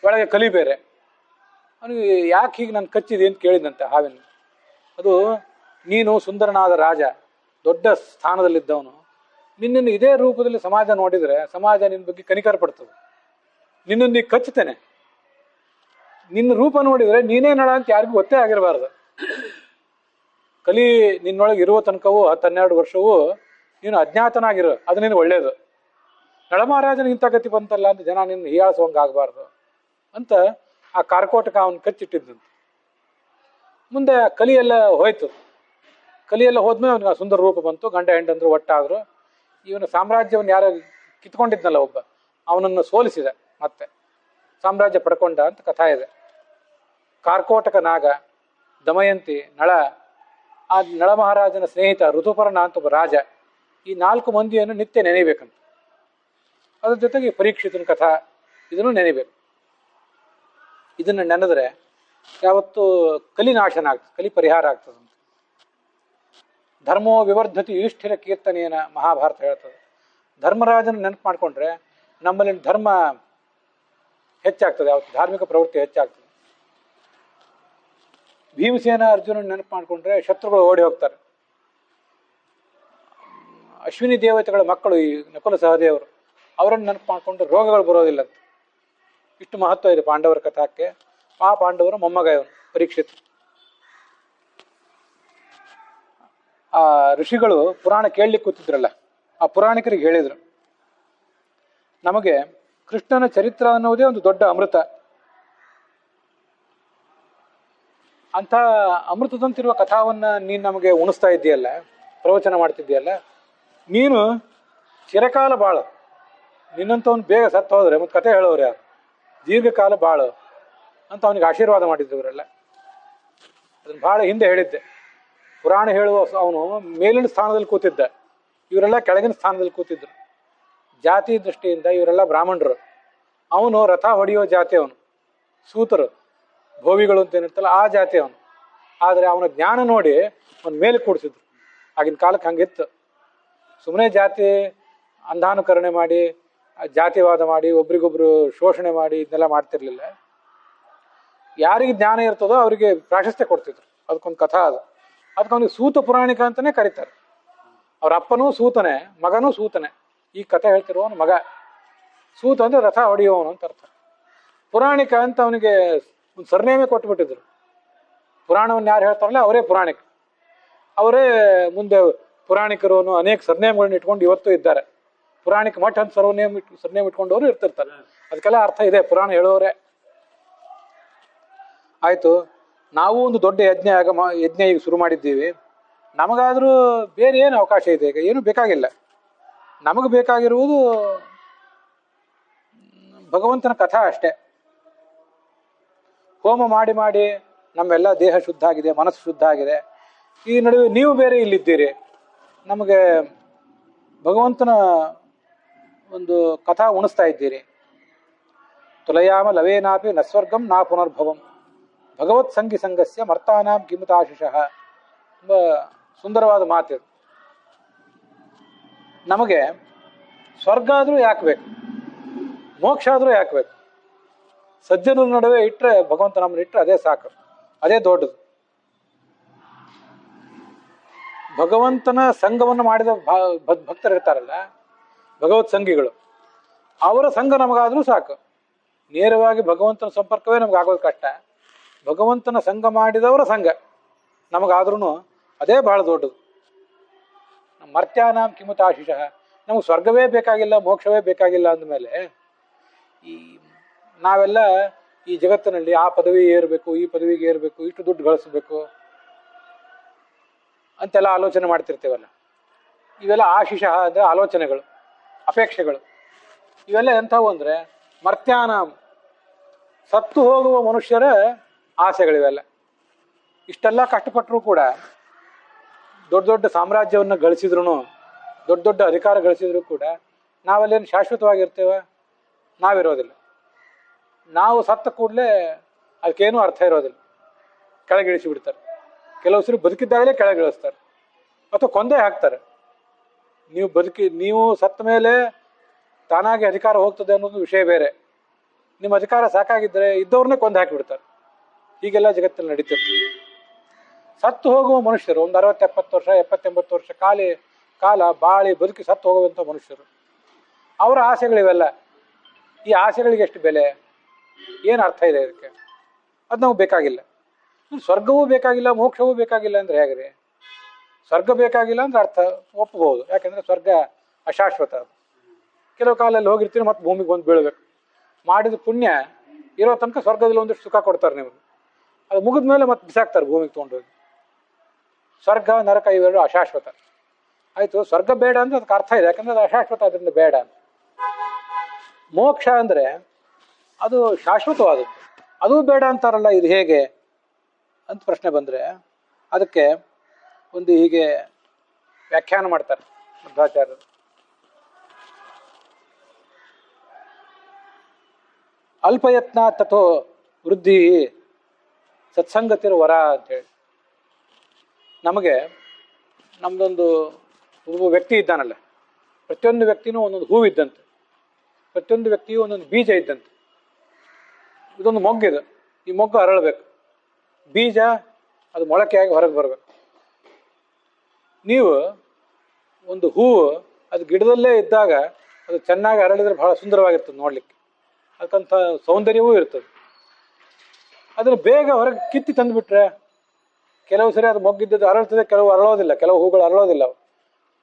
ಒಳಗೆ ಕಲಿ ಬೇರೆ. ಅವನಿಗೆ ಯಾಕೆ ಹೀಗೆ ನಾನು ಕಚ್ಚಿದೆ ಅಂತ ಕೇಳಿದಂತೆ ಹಾವಿನ. ಅದು ನೀನು ಸುಂದರನಾದ ರಾಜ, ದೊಡ್ಡ ಸ್ಥಾನದಲ್ಲಿದ್ದವನು, ನಿನ್ನನ್ನು ಇದೇ ರೂಪದಲ್ಲಿ ಸಮಾಜ ನೋಡಿದರೆ ಸಮಾಜ ನಿನ್ನ ಬಗ್ಗೆ ಕನಿಕರ ಪಡ್ತದೆ, ನಿನ್ನನ್ನು ನೀ ಕಚ್ಚುತ್ತೇನೆ. ನಿನ್ನ ರೂಪ ನೋಡಿದರೆ ನೀನೇ ನಳ ಅಂತ ಯಾರಿಗೂ ಗೊತ್ತೇ ಆಗಿರಬಾರ್ದು. ಕಲಿ ನಿನ್ನೊಳಗೆ ಇರುವ ತನಕವೂ 10-12 ವರ್ಷವೂ ನೀನು ಅಜ್ಞಾತನಾಗಿರು, ಅದು ನಿನಗೆ ಒಳ್ಳೇದು. ನಳ ಮಹಾರಾಜನ ಇಂಥ ಗತಿ ಬಂತಲ್ಲ ಅಂತ ಜನ ನಿನ್ನ ಹೀಯಾಳಿಸುವಂಗಾಗಬಾರ್ದು ಅಂತ ಆ ಕಾರ್ಕೋಟಕ ಅವನು ಕಚ್ಚಿಟ್ಟಿದ್ದಂತೆ. ಮುಂದೆ ಕಲಿ ಎಲ್ಲ ಹೋಯ್ತು. ಕಲಿಯೆಲ್ಲ ಹೋದ್ಮೇಲೆ ಅವನಿಗೆ ಆ ಸುಂದರ ರೂಪ ಬಂತು, ಗಂಡ ಹೆಂಡಂದ್ರು ಒಟ್ಟಾದ್ರು. ಇವನ ಸಾಮ್ರಾಜ್ಯವನ್ನು ಯಾರೋ ಕಿತ್ಕೊಂಡಿದ್ನಲ್ಲ ಒಬ್ಬ, ಅವನನ್ನು ಸೋಲಿಸಿದ, ಮತ್ತೆ ಸಾಮ್ರಾಜ್ಯ ಪಡ್ಕೊಂಡ ಅಂತ ಕಥಾ ಇದೆ. ಕಾರ್ಕೋಟಕ ನಾಗ, ದಮಯಂತಿ, ನಳ, ಆ ನಳ ಮಹಾರಾಜನ ಸ್ನೇಹಿತ ಋತುಪರ್ಣ ಅಂತ ಒಬ್ಬ ರಾಜ, ಈ 4 ಮಂದಿಯನ್ನು ನಿತ್ಯ ನೆನೆಯಬೇಕಂತ. ಅದ್ರ ಜೊತೆಗೆ ಪರೀಕ್ಷಿತನ ಕಥಾ ಇದನ್ನು ನೆನೆಬೇಕು. ಇದನ್ನು ನೆನೆದ್ರೆ ಯಾವತ್ತು ಕಲಿ ನಾಶನ ಆಗ್ತದೆ, ಕಲಿ ಪರಿಹಾರ ಆಗ್ತದಂತ. ಧರ್ಮೋ ವಿವರ್ಧತಿ ಯುಧಿಷ್ಠಿರ ಕೀರ್ತನೆಯನ ಮಹಾಭಾರತ ಹೇಳ್ತದೆ. ಧರ್ಮರಾಜನ ನೆನಪು ಮಾಡಿಕೊಂಡ್ರೆ ನಮ್ಮಲ್ಲಿ ಧರ್ಮ ಹೆಚ್ಚಾಗ್ತದೆ, ಯಾವತ್ತು ಧಾರ್ಮಿಕ ಪ್ರವೃತ್ತಿ ಹೆಚ್ಚಾಗ್ತದೆ. ಭೀಮಸೇನ ಅರ್ಜುನ ನೆನಪು ಮಾಡಿಕೊಂಡ್ರೆ ಶತ್ರುಗಳು ಓಡಿ ಹೋಗ್ತಾರೆ. ಅಶ್ವಿನಿ ದೇವತೆಗಳ ಮಕ್ಕಳು ಈ ನಕುಲ ಸಹದೇವರು, ಅವರನ್ನು ನೆನಪು ಮಾಡಿಕೊಂಡ್ರೆ ರೋಗಗಳು ಬರೋದಿಲ್ಲ ಅಂತ. ಇಷ್ಟು ಮಹತ್ವ ಇದೆ ಪಾಂಡವರ ಕಥಾಕ್ಕೆ. ಆ ಪಾಂಡವರ ಮೊಮ್ಮಗ ಇವನು ಪರೀಕ್ಷಿತ್. ಆ ಋಷಿಗಳು ಪುರಾಣ ಕೇಳಲಿಕ್ಕೆ ಕೂತಿದ್ರಲ್ಲ, ಆ ಪುರಾಣಿಕರಿಗೆ ಹೇಳಿದ್ರು, ನಮಗೆ ಕೃಷ್ಣನ ಚರಿತ್ರ ಅನ್ನೋದೇ ಒಂದು ದೊಡ್ಡ ಅಮೃತ. ಅಂಥ ಅಮೃತದಂತಿರುವ ಕಥಾವನ್ನ ನೀನು ನಮಗೆ ಉಣಿಸ್ತಾ ಇದ್ದೀಯಲ್ಲ, ಪ್ರವಚನ ಮಾಡ್ತಿದ್ದೀಯಲ್ಲ, ನೀನು ಚಿರಕಾಲ ಬಾಳು, ನಿನ್ನಂಥವ್ನು ಬೇಗ ಸತ್ತು ಹೋದ್ರೆ ಮತ್ತೆ ಕಥೆ ಹೇಳೋರು ಯಾರು, ದೀರ್ಘಕಾಲ ಬಾಳು ಅಂತ ಅವನಿಗೆ ಆಶೀರ್ವಾದ ಮಾಡಿದ್ರು ಇವರೆಲ್ಲ. ಅದನ್ನು ಭಾಳ ಹಿಂದೆ ಹೇಳಿದ್ದೆ. ಪುರಾಣ ಹೇಳುವ ಅವನು ಮೇಲಿನ ಸ್ಥಾನದಲ್ಲಿ ಕೂತಿದ್ದ, ಇವರೆಲ್ಲ ಕೆಳಗಿನ ಸ್ಥಾನದಲ್ಲಿ ಕೂತಿದ್ರು. ಜಾತಿ ದೃಷ್ಟಿಯಿಂದ ಇವರೆಲ್ಲ ಬ್ರಾಹ್ಮಣರು, ಅವನು ರಥ ಹೊಡೆಯೋ ಜಾತಿ, ಅವನು ಸೂತರು, ಭೋವಿಗಳು ಅಂತ ಏನಿರ್ತಲ್ಲ ಆ ಜಾತಿ ಅವನು. ಆದರೆ ಅವನ ಜ್ಞಾನ ನೋಡಿ ಅವನ ಮೇಲೆ ಕೂಡಿಸಿದ್ರು. ಆಗಿನ ಕಾಲಕ್ಕೆ ಹಂಗಿತ್ತು. ಸುಮ್ಮನೆ ಜಾತಿ ಅಂಧಾನುಕರಣೆ ಮಾಡಿ, ಜಾತಿವಾದ ಮಾಡಿ, ಒಬ್ರಿಗೊಬ್ರು ಶೋಷಣೆ ಮಾಡಿ ಇದನ್ನೆಲ್ಲ ಮಾಡ್ತಿರ್ಲಿಲ್ಲ. ಯಾರಿಗೆ ಜ್ಞಾನ ಇರ್ತದೋ ಅವರಿಗೆ ಪ್ರಾಶಸ್ತ್ಯ ಕೊಡ್ತಿದ್ರು. ಅದಕ್ಕೊಂದು ಕಥಾ ಅದು. ಅದಕ್ಕೆ ಅವನಿಗೆ ಸೂತ ಪುರಾಣಿಕ ಅಂತಲೇ ಕರೀತಾರೆ. ಅವ್ರ ಅಪ್ಪನೂ ಸೂತನೇ, ಮಗನೂ ಸೂತನೇ. ಈ ಕಥೆ ಹೇಳ್ತಿರುವವನು ಮಗ. ಸೂತ ಅಂದರೆ ರಥ ಹೊಡೆಯುವವನು ಅಂತ ಅರ್ಥ. ಪುರಾಣಿಕ ಅಂತ ಅವನಿಗೆ ಒಂದು ಸರ್ನೇಮೇ ಕೊಟ್ಟುಬಿಟ್ಟಿದ್ರು. ಪುರಾಣವನ್ನು ಯಾರು ಹೇಳ್ತಾರಲ್ಲ ಅವರೇ ಪುರಾಣಿಕ. ಅವರೇ ಮುಂದೆ ಪುರಾಣಿಕರು ಅನೇಕ ಸರ್ನೇಮ್ಗಳನ್ನ ಇಟ್ಕೊಂಡು ಇವತ್ತು ಇದ್ದಾರೆ. ಪುರಾಣಿಕ ಮಠ ಅಂತ ಸರ್ನೇಮ್ ಇಟ್ಕೊಂಡವರು ಇರ್ತಿರ್ತಾರೆ. ಅದಕ್ಕೆಲ್ಲ ಅರ್ಥ ಇದೆ, ಪುರಾಣ ಹೇಳೋರೆ. ಆಯಿತು, ನಾವು ಒಂದು ದೊಡ್ಡ ಯಜ್ಞ ಈಗ ಶುರು ಮಾಡಿದ್ದೀವಿ. ನಮಗಾದರೂ ಬೇರೆ ಏನು ಅವಕಾಶ ಇದೆ? ಈಗ ಏನೂ ಬೇಕಾಗಿಲ್ಲ. ನಮಗೆ ಬೇಕಾಗಿರುವುದು ಭಗವಂತನ ಕಥಾ ಅಷ್ಟೇ. ಹೋಮ ಮಾಡಿ ಮಾಡಿ ನಮ್ಮೆಲ್ಲ ದೇಹ ಶುದ್ಧ ಆಗಿದೆ, ಮನಸ್ಸು ಶುದ್ಧ ಆಗಿದೆ. ಈ ನಡುವೆ ನೀವು ಬೇರೆ ಇಲ್ಲಿದ್ದೀರಿ. ನಮಗೆ ಭಗವಂತನ ಒಂದು ಕಥಾ ಉಣಿಸ್ತಾ ಇದ್ದೀರಿ. ತುಲಯಾಮ ಲವೇನಾಪಿ ನ ಸ್ವರ್ಗಂ ನಾ ಪುನರ್ಭವಂ ಭಗವತ್ ಸಂಗಿ ಸಂಗಸ್ಯ ಮರ್ತಾನಾಂ ಕಿಮುತಾಶಿಷಃ. ತುಂಬ ಸುಂದರವಾದ ಮಾತಿದು. ನಮಗೆ ಸ್ವರ್ಗ ಆದರೂ ಯಾಕೆ ಬೇಕು, ಮೋಕ್ಷ ಆದರೂ ಯಾಕೆ ಬೇಕು? ಸಜ್ಜನರ ನಡುವೆ ಇಟ್ಟರೆ, ಭಗವಂತ ನಮ್ಮನ್ನು ಇಟ್ಟರೆ ಅದೇ ಸಾಕು, ಅದೇ ದೊಡ್ಡದು. ಭಗವಂತನ ಸಂಘವನ್ನು ಮಾಡಿದ ಭಕ್ತರು ಇರ್ತಾರಲ್ಲ, ಭಗವತ್ ಸಂಘಿಗಳು, ಅವರ ಸಂಘ ನಮಗಾದರೂ ಸಾಕು. ನೇರವಾಗಿ ಭಗವಂತನ ಸಂಪರ್ಕವೇ ನಮ್ಗೆ ಆಗೋದು ಕಷ್ಟ. ಭಗವಂತನ ಸಂಘ ಮಾಡಿದವರ ಸಂಘ ನಮಗಾದ್ರೂ ಅದೇ ಬಹಳ ದೊಡ್ಡದು. ಮರ್ತ್ಯಾನಾಂ ಕಿಮುತಾಶಿಷಃ. ನಮಗೆ ಸ್ವರ್ಗವೇ ಬೇಕಾಗಿಲ್ಲ, ಮೋಕ್ಷವೇ ಬೇಕಾಗಿಲ್ಲ ಅಂದಮೇಲೆ ನಾವೆಲ್ಲ ಈ ಜಗತ್ತಿನಲ್ಲಿ ಆ ಪದವಿ ಏರಬೇಕು, ಈ ಪದವಿಗೆ ಏರಬೇಕು, ಇಷ್ಟು ದುಡ್ಡು ಗಳಿಸ್ಬೇಕು ಅಂತೆಲ್ಲ ಆಲೋಚನೆ ಮಾಡ್ತಿರ್ತೇವಲ್ಲ. ಇವೆಲ್ಲ ಆಶಿಷಃ ಅಂದರೆ ಆಲೋಚನೆಗಳು, ಅಪೇಕ್ಷೆಗಳು. ಇವೆಲ್ಲ ಎಂಥವು ಅಂದರೆ ಮರ್ತ್ಯಾನಾಂ, ಸತ್ತು ಹೋಗುವ ಮನುಷ್ಯರ ಆಸೆಗಳಿವೆಲ್ಲ. ಇಷ್ಟೆಲ್ಲ ಕಷ್ಟಪಟ್ಟರೂ ಕೂಡ, ದೊಡ್ಡ ದೊಡ್ಡ ಸಾಮ್ರಾಜ್ಯವನ್ನು ಗಳಿಸಿದ್ರು, ದೊಡ್ಡ ದೊಡ್ಡ ಅಧಿಕಾರ ಗಳಿಸಿದ್ರು ಕೂಡ ನಾವಲ್ಲೇನು ಶಾಶ್ವತವಾಗಿರ್ತೇವ? ನಾವಿರೋದಿಲ್ಲ. ನಾವು ಸತ್ತ ಕೂಡಲೇ ಅದಕ್ಕೇನೂ ಅರ್ಥ ಇರೋದಿಲ್ಲ, ಕೆಳಗಿಳಿಸಿ ಬಿಡ್ತಾರೆ. ಕೆಲವು ಸರಿ ಬದುಕಿದ್ದಾಗಲೇ ಕೆಳಗಿಳಿಸ್ತಾರೆ ಅಥವಾ ಕೊಂದೇ ಹಾಕ್ತಾರೆ. ನೀವು ಸತ್ತ ಮೇಲೆ ತಾನಾಗಿ ಅಧಿಕಾರ ಹೋಗ್ತದೆ ಅನ್ನೋದು ವಿಷಯ ಬೇರೆ. ನಿಮ್ಮ ಅಧಿಕಾರ ಸಾಕಾಗಿದ್ದರೆ ಇದ್ದವ್ರನ್ನೇ ಕೊಂದು ಹಾಕಿಬಿಡ್ತಾರೆ. ಹೀಗೆಲ್ಲ ಜಗತ್ತಲ್ಲಿ ನಡೀತಿರ್ತದೆ. ಸತ್ತು ಹೋಗುವ ಮನುಷ್ಯರು ಒಂದು 60-70 ವರ್ಷ 70-80 ವರ್ಷ ಕಾಲ ಬಾಳಿ ಬದುಕಿ ಸತ್ತು ಹೋಗುವಂಥ ಮನುಷ್ಯರು, ಅವರ ಆಸೆಗಳಿವೆಲ್ಲ. ಈ ಆಸೆಗಳಿಗೆ ಎಷ್ಟು ಬೆಲೆ, ಏನು ಅರ್ಥ ಇದೆ ಇದಕ್ಕೆ? ಅದು ನಮಗೆ ಬೇಕಾಗಿಲ್ಲ. ಸ್ವರ್ಗವೂ ಬೇಕಾಗಿಲ್ಲ, ಮೋಕ್ಷವೂ ಬೇಕಾಗಿಲ್ಲ ಅಂದರೆ ಹೇಗ್ರಿ? ಸ್ವರ್ಗ ಬೇಕಾಗಿಲ್ಲ ಅಂದ್ರೆ ಅರ್ಥ ಒಪ್ಪಬಹುದು. ಯಾಕೆಂದರೆ ಸ್ವರ್ಗ ಅಶಾಶ್ವತ. ಅದು ಕೆಲವು ಕಾಲದಲ್ಲಿ ಹೋಗಿರ್ತೀರಿ, ಮತ್ತೆ ಭೂಮಿಗೆ ಬಂದು ಬೀಳಬೇಕು. ಮಾಡಿದ ಪುಣ್ಯ ಇರೋ ತನಕ ಸ್ವರ್ಗದಲ್ಲಿ ಒಂದಿಷ್ಟು ಸುಖ ಕೊಡ್ತಾರೆ ನಿಮಗೆ. ಅದು ಮುಗಿದ ಮೇಲೆ ಮತ್ತೆ ಬಿಸಾಕ್ತಾರೆ ಭೂಮಿಗೆ ತೊಗೊಂಡೋಗಿ. ಸ್ವರ್ಗ ನರಕ ಇವೆರಡು ಅಶಾಶ್ವತ. ಆಯಿತು, ಸ್ವರ್ಗ ಬೇಡ ಅಂದ್ರೆ ಅದಕ್ಕೆ ಅರ್ಥ ಇದೆ, ಯಾಕಂದ್ರೆ ಅದು ಅಶಾಶ್ವತ, ಅದರಿಂದ ಬೇಡ. ಮೋಕ್ಷ ಅಂದರೆ ಅದು ಶಾಶ್ವತವಾದದ್ದು, ಅದು ಬೇಡ ಅಂತಾರಲ್ಲ, ಇದು ಹೇಗೆ ಅಂತ ಪ್ರಶ್ನೆ ಬಂದರೆ ಅದಕ್ಕೆ ಒಂದು ಹೀಗೆ ವ್ಯಾಖ್ಯಾನ ಮಾಡ್ತಾರೆ ಮಧ್ವಾಚಾರ್ಯರು. ಅಲ್ಪಯತ್ನ ತಥೋ ವೃದ್ಧಿ ಸತ್ಸಂಗತಿರ ವರ ಅಂತೇಳಿ. ನಮಗೆ ನಮ್ದೊಂದು ಒಬ್ಬ ವ್ಯಕ್ತಿ ಇದ್ದಾನಲ್ಲ, ಪ್ರತಿಯೊಂದು ವ್ಯಕ್ತಿನೂ ಒಂದೊಂದು ಹೂವಿದ್ದಂತೆ, ಪ್ರತಿಯೊಂದು ವ್ಯಕ್ತಿಯೂ ಒಂದೊಂದು ಬೀಜ ಇದ್ದಂತೆ. ಇದೊಂದು ಮೊಗ್ಗಿದು, ಈ ಮೊಗ್ಗು ಅರಳಬೇಕು, ಬೀಜ ಅದು ಮೊಳಕೆಯಾಗಿ ಹೊರಗೆ ಬರಬೇಕು. ನೀವು ಒಂದು ಹೂವು ಅದು ಗಿಡದಲ್ಲೇ ಇದ್ದಾಗ ಅದು ಚೆನ್ನಾಗಿ ಅರಳಿದ್ರೆ ಬಹಳ ಸುಂದರವಾಗಿರ್ತದೆ ನೋಡ್ಲಿಕ್ಕೆ, ಅದಕ್ಕಂಥ ಸೌಂದರ್ಯವೂ ಇರ್ತದೆ. ಅದನ್ನು ಬೇಗ ಹೊರಗೆ ಕಿತ್ತಿ ತಂದುಬಿಟ್ರೆ ಕೆಲವು ಸರಿ ಅದು ಮೊಗ್ಗಿದ್ದದ್ದು ಅರಳ್ತದೆ, ಕೆಲವು ಅರಳೋದಿಲ್ಲ, ಕೆಲವು ಹೂಗಳು ಅರಳೋದಿಲ್ಲ,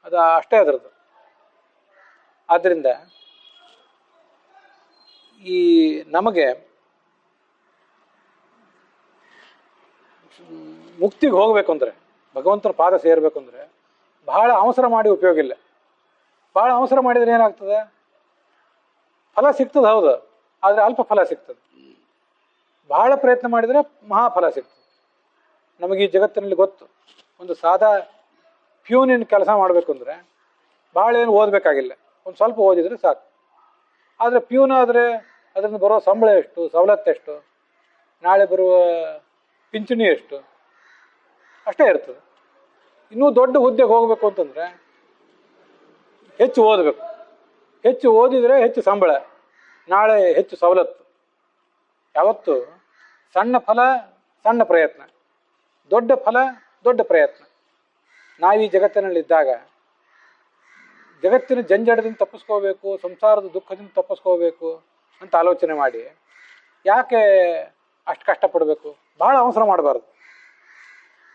ಅದು ಅಷ್ಟೇ ಅದರದ್ದು. ಆದ್ದರಿಂದ ಈ ನಮಗೆ ಮುಕ್ತಿಗೆ ಹೋಗ್ಬೇಕು ಅಂದರೆ, ಭಗವಂತನ ಪಾದ ಸೇರಬೇಕು ಅಂದರೆ ಬಹಳ ಅವಸರ ಮಾಡಿ ಉಪಯೋಗ ಇಲ್ಲ. ಬಹಳ ಅವಸರ ಮಾಡಿದರೆ ಏನಾಗ್ತದೆ, ಫಲ ಸಿಗ್ತದೆ ಹೌದು, ಆದರೆ ಅಲ್ಪ ಫಲ ಸಿಗ್ತದೆ. ಬಹಳ ಪ್ರಯತ್ನ ಮಾಡಿದರೆ ಮಹಾಫಲ ಸಿಗ್ತದೆ. ನಮಗೆ ಈ ಜಗತ್ತಿನಲ್ಲಿ ಗೊತ್ತು, ಒಂದು ಸಾದಾ ಪ್ಯೂನಿನ ಕೆಲಸ ಮಾಡಬೇಕು ಅಂದರೆ ಭಾಳ ಏನು ಓದಬೇಕಾಗಿಲ್ಲ, ಒಂದು ಸ್ವಲ್ಪ ಓದಿದರೆ ಸಾಕು. ಆದರೆ ಪ್ಯೂನ್ ಆದರೆ ಅದರಿಂದ ಬರೋ ಸಂಬಳ ಎಷ್ಟು, ಸವಲತ್ತು ಎಷ್ಟು, ನಾಳೆ ಬರುವ ಪಿಂಚಣಿ ಎಷ್ಟು, ಅಷ್ಟೇ ಇರ್ತದೆ. ಇನ್ನೂ ದೊಡ್ಡ ಹುದ್ದೆಗೆ ಹೋಗಬೇಕು ಅಂತಂದರೆ ಹೆಚ್ಚು ಓದಬೇಕು, ಹೆಚ್ಚು ಓದಿದರೆ ಹೆಚ್ಚು ಸಂಬಳ, ನಾಳೆ ಹೆಚ್ಚು ಸವಲತ್ತು. ಯಾವತ್ತು ಸಣ್ಣ ಫಲ ಸಣ್ಣ ಪ್ರಯತ್ನ, ದೊಡ್ಡ ಫಲ ದೊಡ್ಡ ಪ್ರಯತ್ನ. ನಾವೀ ಜಗತ್ತಿನಲ್ಲಿದ್ದಾಗ ಜಗತ್ತಿನ ಜಂಜಡದಿಂದ ತಪ್ಪಿಸ್ಕೋಬೇಕು, ಸಂಸಾರದ ದುಃಖದಿಂದ ತಪ್ಪಿಸ್ಕೋಬೇಕು ಅಂತ ಆಲೋಚನೆ ಮಾಡಿ ಯಾಕೆ ಅಷ್ಟು ಕಷ್ಟಪಡಬೇಕು, ಬಹಳ ಅವಸರ ಮಾಡಬಾರ್ದು.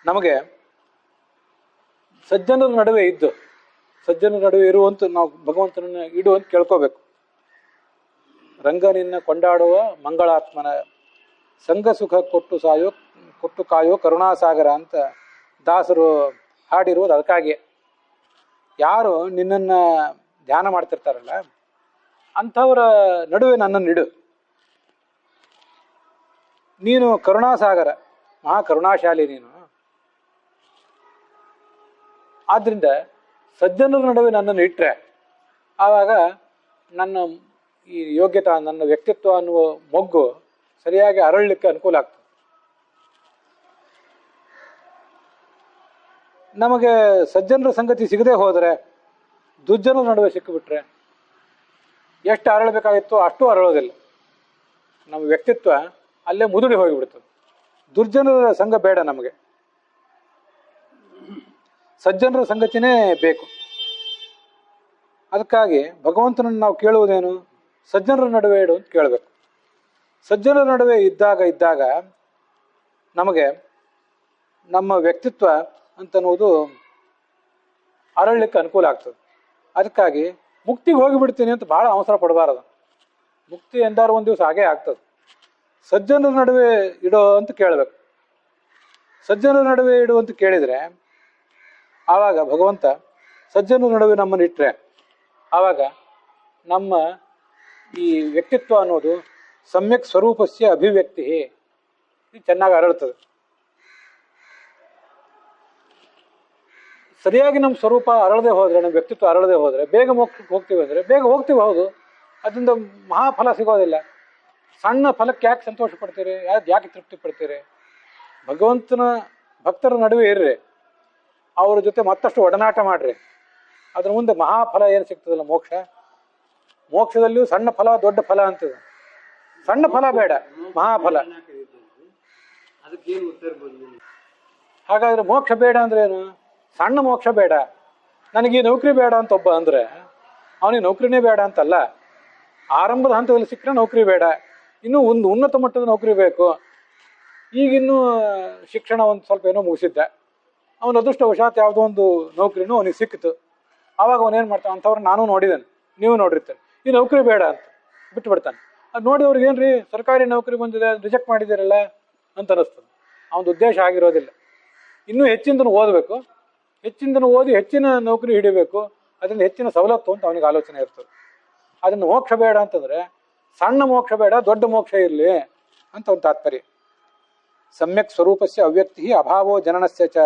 ನಮಗೆ ಸಜ್ಜನರ ನಡುವೆ ಇದ್ದು, ಸಜ್ಜನರ ನಡುವೆ ಇರುವಂತ ನಾವು ಭಗವಂತನನ್ನ ಇಡುವಂತ ಕೇಳ್ಕೋಬೇಕು. ರಂಗನಿನ್ನ ಕೊಂಡಾಡುವ ಮಂಗಳಾತ್ಮನ ಸಂಘ ಸುಖ ಕೊಟ್ಟು ಕಾಯೋ ಕರುಣಾಸಾಗರ ಅಂತ ದಾಸರು ಹಾಡಿರುವುದು ಅದಕ್ಕಾಗಿ. ಯಾರು ನಿನ್ನನ್ನು ಧ್ಯಾನ ಮಾಡ್ತಿರ್ತಾರಲ್ಲ ಅಂಥವರ ನಡುವೆ ನನ್ನನ್ನು ಇಡು. ನೀನು ಕರುಣಾಸಾಗರ, ಮಹಾ ಕರುಣಾಶಾಲಿ ನೀನು. ಆದ್ದರಿಂದ ಸಜ್ಜನರ ನಡುವೆ ನನ್ನನ್ನು ಇಟ್ಟರೆ ಆವಾಗ ನನ್ನ ಈ ಯೋಗ್ಯತಾ, ನನ್ನ ವ್ಯಕ್ತಿತ್ವ ಅನ್ನುವ ಮೊಗ್ಗು ಸರಿಯಾಗಿ ಅರಳಲಿಕ್ಕೆ ಅನುಕೂಲ ಆಗ್ತದೆ. ನಮಗೆ ಸಜ್ಜನರ ಸಂಗತಿ ಸಿಗದೆ ಹೋದರೆ, ದುರ್ಜನರ ನಡುವೆ ಸಿಕ್ಕಿಬಿಟ್ರೆ ಎಷ್ಟು ಅರಳಬೇಕಾಗಿತ್ತು ಅಷ್ಟು ಅರಳೋದಿಲ್ಲ. ನಮ್ಮ ವ್ಯಕ್ತಿತ್ವ ಅಲ್ಲೇ ಮುದುಡಿ ಹೋಗಿಬಿಡ್ತದೆ. ದುರ್ಜನರ ಸಂಘ ಬೇಡ ನಮಗೆ, ಸಜ್ಜನರ ಸಂಗತಿನೇ ಬೇಕು. ಅದಕ್ಕಾಗಿ ಭಗವಂತನನ್ನು ನಾವು ಕೇಳುವುದೇನು, ಸಜ್ಜನರ ನಡುವೆ ಇಡು ಅಂತ ಕೇಳಬೇಕು. ಸಜ್ಜನರ ನಡುವೆ ಇದ್ದಾಗ ನಮಗೆ ನಮ್ಮ ವ್ಯಕ್ತಿತ್ವ ಅಂತನ್ನುವುದು ಅರಳಲಿಕ್ಕೆ ಅನುಕೂಲ ಆಗ್ತದೆ. ಅದಕ್ಕಾಗಿ ಮುಕ್ತಿಗೆ ಹೋಗಿಬಿಡ್ತೀನಿ ಅಂತ ಭಾಳ ಅವಸರ ಪಡಬಾರದು. ಮುಕ್ತಿ ಎಂದಾರು ಒಂದು ದಿವಸ ಹಾಗೇ ಆಗ್ತದೆ. ಸಜ್ಜನರ ನಡುವೆ ಇಡೋ ಅಂತ ಕೇಳಬೇಕು. ಸಜ್ಜನರ ನಡುವೆ ಇಡು ಅಂತ ಕೇಳಿದರೆ ಆವಾಗ ಭಗವಂತ ಸಜ್ಜನರ ನಡುವೆ ನಮ್ಮನ್ನು ಇಟ್ಟರೆ ಆವಾಗ ನಮ್ಮ ಈ ವ್ಯಕ್ತಿತ್ವ ಅನ್ನೋದು ಸಮ್ಯಕ್ ಸ್ವರೂಪಸ್ಯ ಅಭಿವ್ಯಕ್ತಿ ಇದು ಚೆನ್ನಾಗಿ ಅರಳ್ತದೆ. ಸರಿಯಾಗಿ ನಮ್ಮ ಸ್ವರೂಪ ಅರಳದೆ ಹೋದರೆ, ನಮ್ಮ ವ್ಯಕ್ತಿತ್ವ ಅರಳದೆ ಹೋದರೆ ಬೇಗ ಮೋಕ್ಷಕ್ಕೆ ಹೋಗ್ತೀವಿ ಅಂದರೆ ಬೇಗ ಹೋಗ್ತೀವಿ ಹೌದು, ಅದರಿಂದ ಮಹಾಫಲ ಸಿಗೋದಿಲ್ಲ. ಸಣ್ಣ ಫಲಕ್ಕೆ ಯಾಕೆ ಸಂತೋಷ ಪಡ್ತೀರಿ, ಯಾಕೆ ತೃಪ್ತಿ ಪಡ್ತೀರಿ? ಭಗವಂತನ ಭಕ್ತರ ನಡುವೆ ಇರ್ರಿ, ಅವ್ರ ಜೊತೆ ಮತ್ತಷ್ಟು ಒಡನಾಟ ಮಾಡ್ರಿ, ಅದ್ರ ಮುಂದೆ ಮಹಾಫಲ ಏನು ಸಿಗ್ತದಲ್ಲ ಮೋಕ್ಷ. ಮೋಕ್ಷದಲ್ಲಿಯೂ ಸಣ್ಣ ಫಲ ದೊಡ್ಡ ಫಲ ಅಂತದೆ. ಸಣ್ಣ ಫಲ ಬೇಡ, ಮಹಾಫಲ. ಹಾಗಾದ್ರೆ ಮೋಕ್ಷ ಬೇಡ ಅಂದ್ರೆ ಏನು? ಸಣ್ಣ ಮೋಕ್ಷ ಬೇಡ, ನನಗೆ ಈ ನೌಕರಿ ಬೇಡ ಅಂತ ಒಬ್ಬ ಅಂದ್ರೆ ಅವನಿಗೆ ನೌಕರಿನೇ ಬೇಡ ಅಂತಲ್ಲ. ಆರಂಭದ ಹಂತದಲ್ಲಿ ಸಿಕ್ಕರೆ ನೌಕರಿ ಬೇಡ, ಇನ್ನೂ ಒಂದು ಉನ್ನತ ಮಟ್ಟದ ನೌಕರಿ ಬೇಕು. ಈಗಿನ್ನೂ ಶಿಕ್ಷಣ ಒಂದು ಸ್ವಲ್ಪ ಏನೋ ಮುಗಿಸಿದ್ದ, ಅವನ ಅದೃಷ್ಟವಶಾತ್ ಯಾವುದೋ ಒಂದು ನೌಕರಿನೂ ಅವನಿಗೆ ಸಿಕ್ಕಿತು. ಆವಾಗ ಅವನೇನು ಮಾಡ್ತಾನೆ, ಅಂಥವ್ರು ನಾನು ನೋಡಿದ್ದೇನೆ, ನೀವು ನೋಡಿರ್ತಾರೆ, ಈ ನೌಕರಿ ಬೇಡ ಅಂತ ಬಿಟ್ಟು ಬಿಡ್ತಾನೆ. ಅದು ನೋಡಿ ಅವ್ರಿಗೆ ಏನ್ರಿ ಸರ್ಕಾರಿ ನೌಕರಿ ಬಂದಿದೆ ರಿಜೆಕ್ಟ್ ಮಾಡಿದ್ದೀರಲ್ಲ ಅಂತ ಅನ್ನಿಸ್ತದೆ. ಅವನ ಉದ್ದೇಶ ಆಗಿರೋದಿಲ್ಲ. ಇನ್ನೂ ಹೆಚ್ಚಿನದನ್ನು ಓದಬೇಕು, ಹೆಚ್ಚಿನದನ್ನು ಓದಿ ಹೆಚ್ಚಿನ ನೌಕರಿ ಹಿಡಿಬೇಕು, ಅದರಿಂದ ಹೆಚ್ಚಿನ ಸವಲತ್ತು ಅಂತ ಅವನಿಗೆ ಆಲೋಚನೆ ಇರ್ತದೆ. ಅದನ್ನು ಮೋಕ್ಷ ಬೇಡ ಅಂತಂದರೆ ಸಣ್ಣ ಮೋಕ್ಷ ಬೇಡ, ದೊಡ್ಡ ಮೋಕ್ಷ ಇರಲಿ ಅಂತ ಒಂದು ತಾತ್ಪರ್ಯ. ಸಮ್ಯಕ್ ಸ್ವರೂಪಸ್ಯ ಅವ್ಯಕ್ತಿ ಅಭಾವೋ ಜನನಸ್ಯ ಚ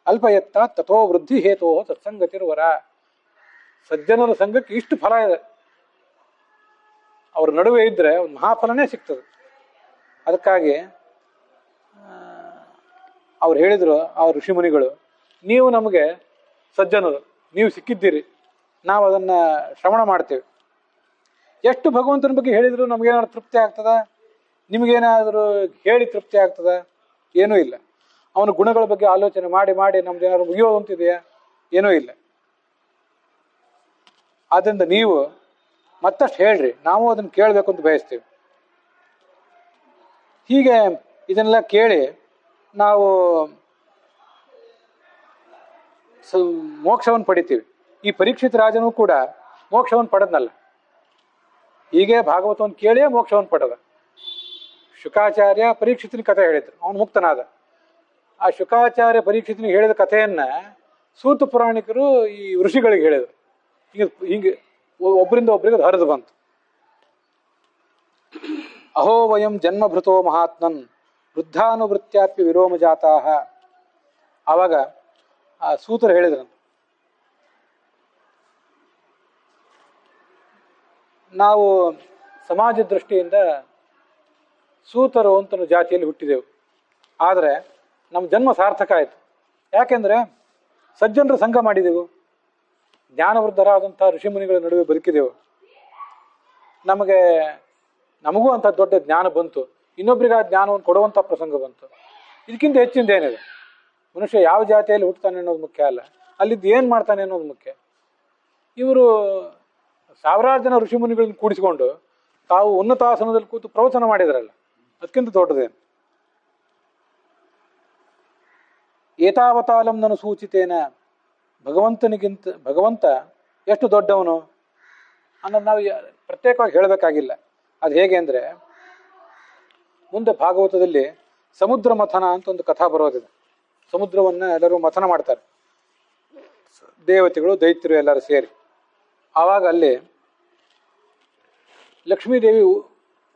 ಅಲ್ಪಯತ್ತ ತಥೋ ವೃದ್ಧಿ ಹೇತೋ ಸತ್ಸಂಗತಿರ್ವರ. ಸಜ್ಜನರ ಸಂಘಕ್ಕೆ ಇಷ್ಟು ಫಲ ಇದೆ, ಅವ್ರ ನಡುವೆ ಇದ್ದರೆ ಒಂದು ಮಹಾಫಲನೇ ಸಿಗ್ತದೆ. ಅದಕ್ಕಾಗಿ ಅವ್ರು ಹೇಳಿದರು, ಆ ಋಷಿಮುನಿಗಳು, ನೀವು ನಮಗೆ ಸಜ್ಜನರು, ನೀವು ಸಿಕ್ಕಿದ್ದೀರಿ, ನಾವು ಅದನ್ನು ಶ್ರವಣ ಮಾಡ್ತೇವೆ. ಎಷ್ಟು ಭಗವಂತನ ಬಗ್ಗೆ ಹೇಳಿದ್ರು ನಮಗೇನಾದ್ರು ತೃಪ್ತಿ ಆಗ್ತದ? ನಿಮಗೇನಾದರೂ ಹೇಳಿ ತೃಪ್ತಿ ಆಗ್ತದ? ಏನೂ ಇಲ್ಲ. ಅವನ ಗುಣಗಳ ಬಗ್ಗೆ ಆಲೋಚನೆ ಮಾಡಿ ಮಾಡಿ ನಮ್ದು ಏನಾದ್ರು ಮುಗಿಯೋದು ಅಂತಿದೆಯಾ? ಏನೂ ಇಲ್ಲ. ಆದ್ದರಿಂದ ನೀವು ಮತ್ತಷ್ಟು ಹೇಳ್ರಿ, ನಾವು ಅದನ್ನು ಕೇಳಬೇಕು ಅಂತ ಬಯಸ್ತೀವಿ. ಹೀಗೆ ಇದನ್ನೆಲ್ಲ ಕೇಳಿ ನಾವು ಮೋಕ್ಷವನ್ನು ಪಡಿತೀವಿ. ಈ ಪರೀಕ್ಷಿತ ರಾಜನೂ ಕೂಡ ಮೋಕ್ಷವನ್ನು ಪಡೆದ್ನಲ್ಲ, ಹೀಗೆ ಭಾಗವತವನ್ನು ಕೇಳಿಯೇ ಮೋಕ್ಷವನ್ನು ಪಡೆದ. ಶುಕಾಚಾರ್ಯ ಪರೀಕ್ಷಿತನ ಕಥೆ ಹೇಳಿದ್ರು, ಅವನು ಮುಕ್ತನಾದ. ಆ ಶುಕಾಚಾರ್ಯ ಪರೀಕ್ಷಿತನಿಗೆ ಹೇಳಿದ ಕಥೆಯನ್ನ ಸೂತ ಪುರಾಣಿಕರು ಈ ಋಷಿಗಳಿಗೆ ಹೇಳಿದರು. ಹಿಂಗೆ ಒಬ್ಬರಿಂದ ಒಬ್ಬರಿಗೆ ಅದು ಹರಿದು ಬಂತು. ಅಹೋ ವಯಂ ಜನ್ಮಭೃತೋ ಮಹಾತ್ಮನ್ ವೃದ್ಧಾನುವೃತ್ಯಾಪ್ಯ ವಿರೋಮ ಜಾತಾಹ. ಆವಾಗ ಆ ಸೂತರು ಹೇಳಿದ್ರಂತ, ನಾವು ಸಮಾಜ ದೃಷ್ಟಿಯಿಂದ ಸೂತರು ಅಂತ ಜಾತಿಯಲ್ಲಿ ಹುಟ್ಟಿದೆವು, ಆದರೆ ನಮ್ಮ ಜನ್ಮ ಸಾರ್ಥಕ ಆಯಿತು. ಯಾಕೆಂದರೆ ಸಜ್ಜನರ ಸಂಘ ಮಾಡಿದೆವು, ಜ್ಞಾನವೃದ್ಧರಾದಂಥ ಋಷಿಮುನಿಗಳ ನಡುವೆ ಬದುಕಿದೆವು, ನಮಗೂ ಅಂಥ ದೊಡ್ಡ ಜ್ಞಾನ ಬಂತು, ಇನ್ನೊಬ್ಬರಿಗೆ ಆ ಜ್ಞಾನವನ್ನು ಕೊಡುವಂಥ ಪ್ರಸಂಗ ಬಂತು. ಇದಕ್ಕಿಂತ ಹೆಚ್ಚಿಂದ ಏನಿದೆ? ಮನುಷ್ಯ ಯಾವ ಜಾತಿಯಲ್ಲಿ ಹುಟ್ಟುತ್ತಾನೆ ಅನ್ನೋದು ಮುಖ್ಯ ಅಲ್ಲ, ಅಲ್ಲಿದ್ದು ಏನು ಮಾಡ್ತಾನೆ ಅನ್ನೋದು ಮುಖ್ಯ. ಇವರು ಸಾವಿರಾರು ಜನ ಋಷಿಮುನಿಗಳನ್ನ ಕೂಡಿಸಿಕೊಂಡು ತಾವು ಉನ್ನತಾಸನದಲ್ಲಿ ಕೂತು ಪ್ರವಚನ ಮಾಡಿದ್ರಲ್ಲ, ಅದಕ್ಕಿಂತ ದೊಡ್ಡದೇನು? ಏತಾವತಾಲಂ ನನು ಸೂಚಿತೇನ, ಭಗವಂತ ಎಷ್ಟು ದೊಡ್ಡವನು ಅನ್ನೋದು ನಾವು ಪ್ರತ್ಯೇಕವಾಗಿ ಹೇಳಬೇಕಾಗಿಲ್ಲ. ಅದು ಹೇಗೆ ಅಂದರೆ, ಮುಂದೆ ಭಾಗವತದಲ್ಲಿ ಸಮುದ್ರ ಮಥನ ಅಂತ ಒಂದು ಕಥಾ ಬರೋದಿದೆ. ಸಮುದ್ರವನ್ನು ಎಲ್ಲರೂ ಮಥನ ಮಾಡ್ತಾರೆ, ದೇವತೆಗಳು ದೈತ್ಯರು ಎಲ್ಲರೂ ಸೇರಿ. ಆವಾಗ ಅಲ್ಲಿ ಲಕ್ಷ್ಮೀದೇವಿ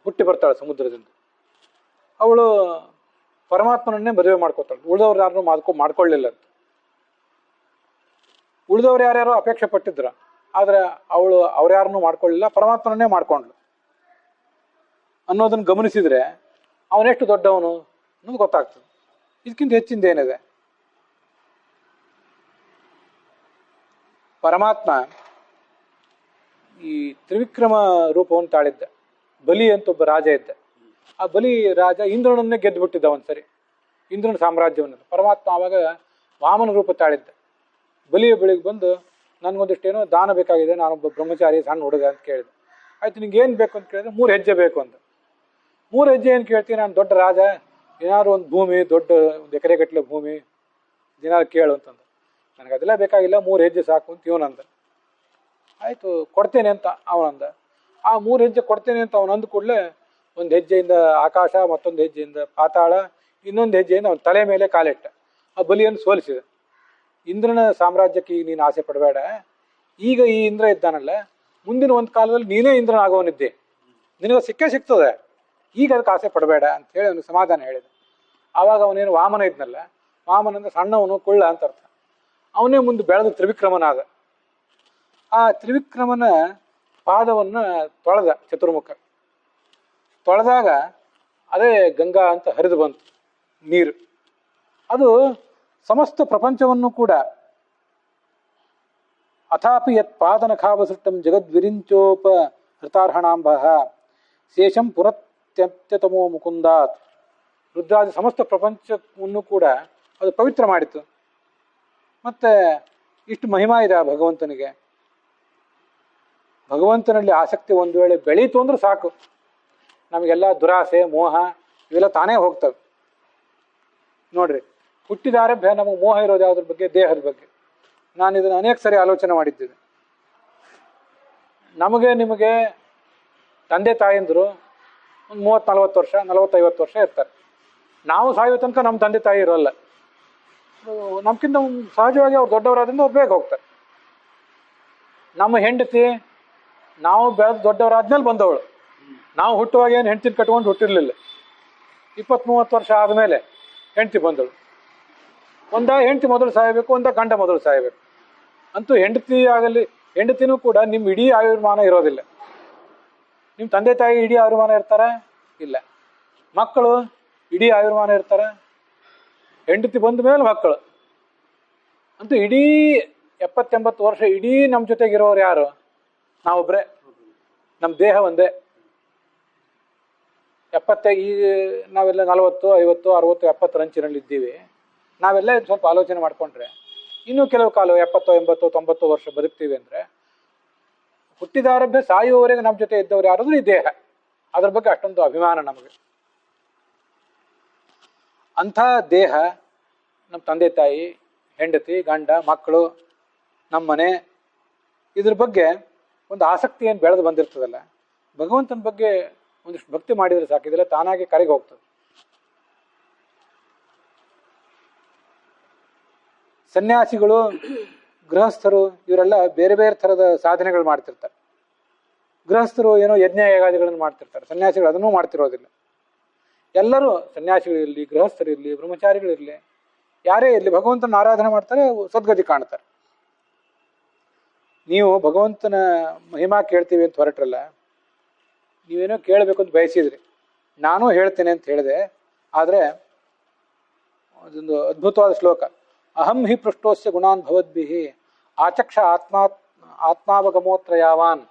ಹುಟ್ಟಿ ಬರ್ತಾಳೆ ಸಮುದ್ರದಿಂದ. ಅವಳು ಪರಮಾತ್ಮನನ್ನೇ ಮದುವೆ ಮಾಡ್ಕೋತಾಳೆ, ಉಳಿದವ್ರು ಯಾರನ್ನೂ ಮಾಡ್ಕೊಳ್ಳಿಲ್ಲ ಅಂತ. ಉಳಿದವ್ರು ಯಾರ್ಯಾರೋ ಅಪೇಕ್ಷೆ ಪಟ್ಟಿದ್ರ, ಆದರೆ ಅವಳು ಅವ್ರ್ಯಾರನ್ನೂ ಮಾಡ್ಕೊಳ್ಳಿಲ್ಲ, ಪರಮಾತ್ಮನನ್ನೇ ಮಾಡ್ಕೊಂಡ್ಳು ಅನ್ನೋದನ್ನು ಗಮನಿಸಿದರೆ ಅವನೆಷ್ಟು ದೊಡ್ಡವನು ಅನ್ನೋದು ಗೊತ್ತಾಗ್ತದೆ. ಇದಕ್ಕಿಂತ ಹೆಚ್ಚಿಂದ ಏನಿದೆ? ಪರಮಾತ್ಮ ಈ ತ್ರಿವಿಕ್ರಮ ರೂಪವನ್ನು ತಾಳಿದ್ದ. ಬಲಿ ಅಂತ ಒಬ್ಬ ರಾಜ ಇದ್ದ. ಆ ಬಲಿ ರಾಜ ಇಂದ್ರನನ್ನೇ ಗೆದ್ದು ಬಿಟ್ಟಿದ್ದ ಒಂದ್ಸರಿ, ಇಂದ್ರನ ಸಾಮ್ರಾಜ್ಯವನ್ನು. ಪರಮಾತ್ಮ ಆವಾಗ ವಾಮನ ರೂಪ ತಾಳಿದ್ದ. ಬಲಿಯ ಬಳಿಗೆ ಬಂದು, ನನಗೊಂದಿಷ್ಟೇನೋ ದಾನ ಬೇಕಾಗಿದೆ, ನಾನೊಬ್ಬ ಬ್ರಹ್ಮಚಾರಿ ಸಣ್ಣ ಹುಡುಗ ಅಂತ ಕೇಳಿದೆ. ಆಯ್ತು, ನಿಂಗೆ ಏನು ಬೇಕು ಅಂತ ಕೇಳಿದ್ರೆ 3 ಹೆಜ್ಜೆ ಬೇಕು ಅಂತ. 3 ಹೆಜ್ಜೆ ಏನು ಕೇಳ್ತೀನಿ, ನಾನು ದೊಡ್ಡ ರಾಜ, ಏನಾದ್ರು ಒಂದು ಭೂಮಿ, ದೊಡ್ಡ 1 ಎಕರೆಗಟ್ಟಲೆ ಭೂಮಿ ಏನಾದ್ರು ಕೇಳು ಅಂತಂದ. ನನಗೆ ಅದೆಲ್ಲ ಬೇಕಾಗಿಲ್ಲ, 3 ಹೆಜ್ಜೆ ಸಾಕು ಅಂತ ಇವನಂದ. ಆಯಿತು, ಕೊಡ್ತೇನೆ ಅಂತ ಅವನಂದ. ಆ 3 ಹೆಜ್ಜೆ ಕೊಡ್ತೇನೆ ಅಂತ ಅವನು ಅಂದ ಕೂಡಲೇ 1 ಹೆಜ್ಜೆಯಿಂದ ಆಕಾಶ, ಮತ್ತೊಂದು ಹೆಜ್ಜೆಯಿಂದ ಪಾತಾಳ, ಇನ್ನೊಂದು ಹೆಜ್ಜೆಯಿಂದ ಅವನ ತಲೆ ಮೇಲೆ ಕಾಲಿಟ್ಟ. ಆ ಬಲಿಯನ್ನು ಸೋಲಿಸಿದ. ಇಂದ್ರನ ಸಾಮ್ರಾಜ್ಯಕ್ಕೆ ಈಗ ನೀನು ಆಸೆ ಪಡಬೇಡ, ಈಗ ಈ ಇಂದ್ರ ಇದ್ದಾನಲ್ಲ, ಮುಂದಿನ ಒಂದು ಕಾಲದಲ್ಲಿ ನೀನೇ ಇಂದ್ರನ ಆಗೋನಿದ್ದೆ, ನಿನಗೆ ಸಿಗ್ತದೆ, ಈಗ ಅದಕ್ಕೆ ಆಸೆ ಪಡಬೇಡ ಅಂತ ಹೇಳಿ ಅವನಿಗೆ ಸಮಾಧಾನ ಹೇಳಿದ. ಆವಾಗ ಅವನೇನು ವಾಮನ ಇದ್ನಲ್ಲ, ವಾಮನ ಅಂದ್ರೆ ಸಣ್ಣವನು, ಕುಳ್ಳ ಅಂತ ಅರ್ಥ. ಅವನೇ ಮುಂದೆ ಬೆಳೆದು ತ್ರಿವಿಕ್ರಮನಾದ. ಆ ತ್ರಿವಿಕ್ರಮನ ಪಾದವನ್ನು ತೊಳೆದ ಚತುರ್ಮುಖ. ತೊಳೆದಾಗ ಅದೇ ಗಂಗಾ ಅಂತ ಹರಿದು ಬಂತು ನೀರು. ಅದು ಸಮಸ್ತ ಪ್ರಪಂಚವನ್ನು ಕೂಡ ಅಥಾಪಿ ಯತ್ ಪಾದನಖಾವಸೃಷ್ಟಂ ಜಗದ್ವಿರಿಂಚೋಪ ಹೃತಾರ್ಹಣಾಂಬ ಶೇಷಂ ಪುರತ್ಯಂತ್ಯತಮೋ ಮುಕುಂದಾತ್. ರುದ್ರಾದಿ ಸಮಸ್ತ ಪ್ರಪಂಚವನ್ನು ಕೂಡ ಅದು ಪವಿತ್ರ ಮಾಡಿತು. ಮತ್ತೆ ಇಷ್ಟು ಮಹಿಮಾ ಇದೆ ಆ ಭಗವಂತನಿಗೆ. ಭಗವಂತನಲ್ಲಿ ಆಸಕ್ತಿ ಒಂದು ವೇಳೆ ಬೆಳೀತು ಅಂದ್ರೆ ಸಾಕು, ನಮಗೆಲ್ಲ ದುರಾಸೆ, ಮೋಹ ಇವೆಲ್ಲ ತಾನೇ ಹೋಗ್ತವೆ. ನೋಡ್ರಿ, ಹುಟ್ಟಿದಾರಭ್ಯ ನಮಗೆ ಮೋಹ ಇರೋದು ಯಾವುದ್ರ ಬಗ್ಗೆ? ದೇಹದ ಬಗ್ಗೆ. ನಾನು ಇದನ್ನು ಅನೇಕ ಸರಿ ಆಲೋಚನೆ ಮಾಡಿದ್ದೇನೆ. ನಮಗೆ ನಿಮಗೆ ತಂದೆ ತಾಯಂದರು ಒಂದು 30-40 ವರ್ಷ, 40-50 ವರ್ಷ ಇರ್ತಾರೆ. ನಾವು ಸಾಯೋ ತನಕ ನಮ್ಮ ತಂದೆ ತಾಯಿ ಇರೋಲ್ಲ. ನಮ್ಗಿಂತ ಸಹಜವಾಗಿ ಅವ್ರು ದೊಡ್ಡವರಾದ್ರಿಂದ ಅವ್ರು ಬೇಗ ಹೋಗ್ತಾರೆ. ನಮ್ಮ ಹೆಂಡತಿ ನಾವು ಬೆಳೆದು ದೊಡ್ಡವರಾದ್ಮೇಲೆ ಬಂದವಳು. ನಾವು ಹುಟ್ಟುವಾಗ ಏನು ಹೆಂಡತಿನ ಕಟ್ಕೊಂಡು ಹುಟ್ಟಿರ್ಲಿಲ್ಲ. 20-30 ವರ್ಷ ಆದಮೇಲೆ ಹೆಂಡತಿ ಬಂದಳು. ಒಂದ ಹೆಂಡತಿ ಮೊದಲು ಸಾಯಬೇಕು, ಒಂದ ಗಂಡ ಮೊದಲು ಸಾಯಬೇಕು. ಅಂತೂ ಹೆಂಡತಿನೂ ಕೂಡ ನಿಮ್ಮ ಇಡೀ ಆಯುರ್ಮಾನ ಇರೋದಿಲ್ಲ. ನಿಮ್ಮ ತಂದೆ ತಾಯಿ ಇಡೀ ಆಯುರ್ಮಾನ ಇರ್ತಾರ? ಇಲ್ಲ. ಮಕ್ಕಳು ಇಡೀ ಆಯುರ್ಮಾನ ಇರ್ತಾರ? ಹೆಂಡತಿ ಬಂದ ಮೇಲೆ ಮಕ್ಕಳು. ಅಂತೂ ಇಡೀ 70-80 ವರ್ಷ ಇಡೀ ನಮ್ಮ ಜೊತೆಗಿರೋರು ಯಾರು? ನಾವೊಬ್ಬರೇ. ನಮ್ಮ ದೇಹ ಒಂದೇ. ಈಗ ನಾವೆಲ್ಲ 40, 50, 60, 70 ರಂಚಿನಲ್ಲಿ ಇದ್ದೀವಿ. ನಾವೆಲ್ಲ ಸ್ವಲ್ಪ ಆಲೋಚನೆ ಮಾಡಿಕೊಂಡ್ರೆ ಇನ್ನೂ ಕೆಲವು ಕಾಲ 70, 80, 90 ವರ್ಷ ಬದುಕ್ತೀವಿ ಅಂದರೆ ಹುಟ್ಟಿದಾರಭ್ಯ ಸಾಯುವವರೆಗೆ ನಮ್ಮ ಜೊತೆ ಇದ್ದವ್ರು ಯಾರಾದ್ರೂ ಈ ದೇಹ. ಅದ್ರ ಬಗ್ಗೆ ಅಷ್ಟೊಂದು ಅಭಿಮಾನ ನಮಗೆ. ಅಂಥ ದೇಹ, ನಮ್ಮ ತಂದೆ ತಾಯಿ, ಹೆಂಡತಿ, ಗಂಡ, ಮಕ್ಕಳು, ನಮ್ಮ ಮನೆ, ಇದ್ರ ಬಗ್ಗೆ ಒಂದು ಆಸಕ್ತಿ ಏನು ಬೆಳೆದು ಬಂದಿರ್ತದಲ್ಲ, ಭಗವಂತನ ಬಗ್ಗೆ ಒಂದಿಷ್ಟು ಭಕ್ತಿ ಮಾಡಿದರೆ ಸಾಕಿದಿಲ್ಲ, ತಾನಾಗಿ ಕರೆಗೆ ಹೋಗ್ತದೆ. ಸನ್ಯಾಸಿಗಳು, ಗೃಹಸ್ಥರು ಇವರೆಲ್ಲ ಬೇರೆ ಬೇರೆ ಥರದ ಸಾಧನೆಗಳು ಮಾಡ್ತಿರ್ತಾರೆ. ಗೃಹಸ್ಥರು ಏನೋ ಯಜ್ಞ ಯಾಗಾದಿಗಳನ್ನು ಮಾಡ್ತಿರ್ತಾರೆ, ಸನ್ಯಾಸಿಗಳು ಅದನ್ನೂ ಮಾಡ್ತಿರೋದಿಲ್ಲ. ಎಲ್ಲರೂ ಸನ್ಯಾಸಿಗಳಿರಲಿ, ಗೃಹಸ್ಥರಿರಲಿ, ಬ್ರಹ್ಮಚಾರಿಗಳಿರಲಿ, ಯಾರೇ ಇರಲಿ, ಭಗವಂತನ ಆರಾಧನೆ ಮಾಡ್ತಾರೆ, ಸದ್ಗತಿ ಕಾಣ್ತಾರೆ. ನೀವು ಭಗವಂತನ ಮಹಿಮಾ ಕೇಳ್ತೀವಿ ಅಂತ ಹೊರಟ್ರಲ್ಲ, ನೀವೇನೋ ಕೇಳಬೇಕು ಅಂತ ಬಯಸಿದ್ರಿ, ನಾನೂ ಹೇಳ್ತೇನೆ ಅಂತ ಹೇಳಿದೆ. ಆದರೆ ಅದೊಂದು ಅದ್ಭುತವಾದ ಶ್ಲೋಕ. ಅಹಂ ಹಿ ಪೃಷ್ಟೋಸ್ಯ ಗುಣಾನ್ ಭವದ್ಭಿಃ ಆಚಕ್ಷ ಆತ್ಮಾವಗಮೋತ್ರಯಾವಾನ್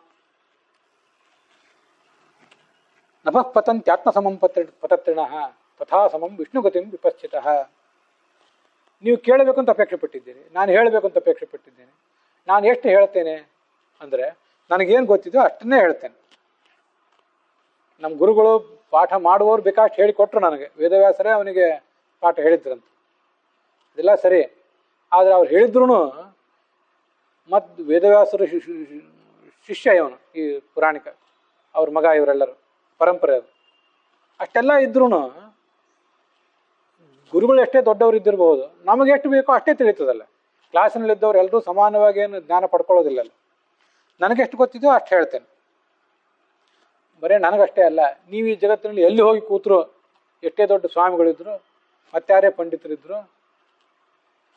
ನಭಃ ಪತಂತ್ಯಾತ್ಮಸಮಂ ಪತತ್ರಿಣಃ ತಥಾ ಸಮಂ ವಿಷ್ಣುಗತಿಂ ವಿಪಶ್ಚಿತಃ. ನೀವು ಕೇಳಬೇಕು ಅಂತ ಅಪೇಕ್ಷೆ ಪಟ್ಟಿದ್ದೀರಿ, ನಾನು ಹೇಳಬೇಕು ಅಂತ ಅಪೇಕ್ಷೆ ಪಟ್ಟಿದ್ದೇನೆ. ನಾನು ಎಷ್ಟು ಹೇಳ್ತೇನೆ ಅಂದರೆ ನನಗೇನು ಗೊತ್ತಿದೆಯೋ ಅಷ್ಟನ್ನೇ ಹೇಳ್ತೇನೆ. ನಮ್ಮ ಗುರುಗಳು ಪಾಠ ಮಾಡುವವರು ಬೇಕಾಷ್ಟು ಹೇಳಿಕೊಟ್ರು ನನಗೆ. ವೇದವ್ಯಾಸರೇ ಅವನಿಗೆ ಪಾಠ ಹೇಳಿದ್ರಂತ. ಇದೆಲ್ಲ ಸರಿ. ಆದರೆ ಅವ್ರು ಹೇಳಿದ್ರು ಮತ್ತು ವೇದವ್ಯಾಸರು ಶಿಷ್ಯ ಇವನು, ಈ ಪುರಾಣಿಕ ಅವ್ರ ಮಗ, ಇವರೆಲ್ಲರೂ ಪರಂಪರೆ ಅದು. ಅಷ್ಟೆಲ್ಲ ಇದ್ರೂ ಗುರುಗಳು ಎಷ್ಟೇ ದೊಡ್ಡವರು ಇದ್ದಿರಬಹುದು, ನಮಗೆ ಎಷ್ಟು ಬೇಕೋ ಅಷ್ಟೇ ತಿಳಿತದಲ್ಲ. ಕ್ಲಾಸಿನಲ್ಲಿದ್ದವ್ರು ಎಲ್ಲರೂ ಸಮಾನವಾಗಿ ಏನು ಜ್ಞಾನ ಪಡ್ಕೊಳ್ಳೋದಿಲ್ಲಲ್ಲ. ನನಗೆಷ್ಟು ಗೊತ್ತಿದೆಯೋ ಅಷ್ಟು ಹೇಳ್ತೇನೆ. ಬರೀ ನನಗಷ್ಟೇ ಅಲ್ಲ, ನೀವು ಈ ಜಗತ್ತಿನಲ್ಲಿ ಎಲ್ಲಿ ಹೋಗಿ ಕೂತರು, ಎಷ್ಟೇ ದೊಡ್ಡ ಸ್ವಾಮಿಗಳಿದ್ರು, ಮತ್ತಾರೇ ಪಂಡಿತರಿದ್ರು,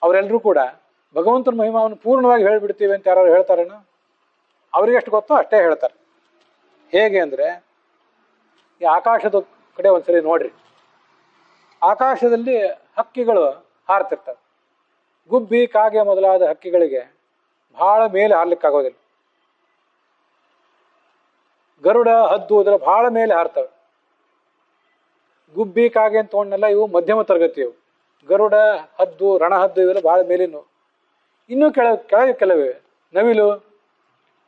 ಅವರೆಲ್ಲರೂ ಕೂಡ ಭಗವಂತನ ಮಹಿಮಾವನ್ನು ಪೂರ್ಣವಾಗಿ ಹೇಳಿಬಿಡ್ತೀವಿ ಅಂತ ಯಾರು ಹೇಳ್ತಾರೇನೋ? ಅವ್ರಿಗೆ ಎಷ್ಟು ಗೊತ್ತೋ ಅಷ್ಟೇ ಹೇಳ್ತಾರೆ. ಹೇಗೆ ಅಂದರೆ, ಈ ಆಕಾಶದ ಕಡೆ ಒಂದ್ಸರಿ ನೋಡ್ರಿ. ಆಕಾಶದಲ್ಲಿ ಹಕ್ಕಿಗಳು ಹಾರ್ತಿರ್ತವೆ. ಗುಬ್ಬಿ, ಕಾಗೆ ಮೊದಲಾದ ಹಕ್ಕಿಗಳಿಗೆ ಬಹಳ ಮೇಲೆ ಹಾರ್ಲಿಕ್ಕಾಗೋದಿಲ್ಲ. ಗರುಡ, ಹದ್ದು ಅದರ ಬಹಳ ಮೇಲೆ ಹಾರ್ತವೆ. ಗುಬ್ಬಿ, ಕಾಗೆ ಅಂತ ತೊಗೊಂಡೆಲ್ಲ ಇವು ಮಧ್ಯಮ ತರಗತಿಯವು. ಗರುಡ, ಹದ್ದು, ರಣಹದ್ದು ಇವೆಲ್ಲ ಬಹಳ ಮೇಲಿನವು. ಇನ್ನೂ ಕೆಳಗೆ ಕೆಲವೇ ನವಿಲು,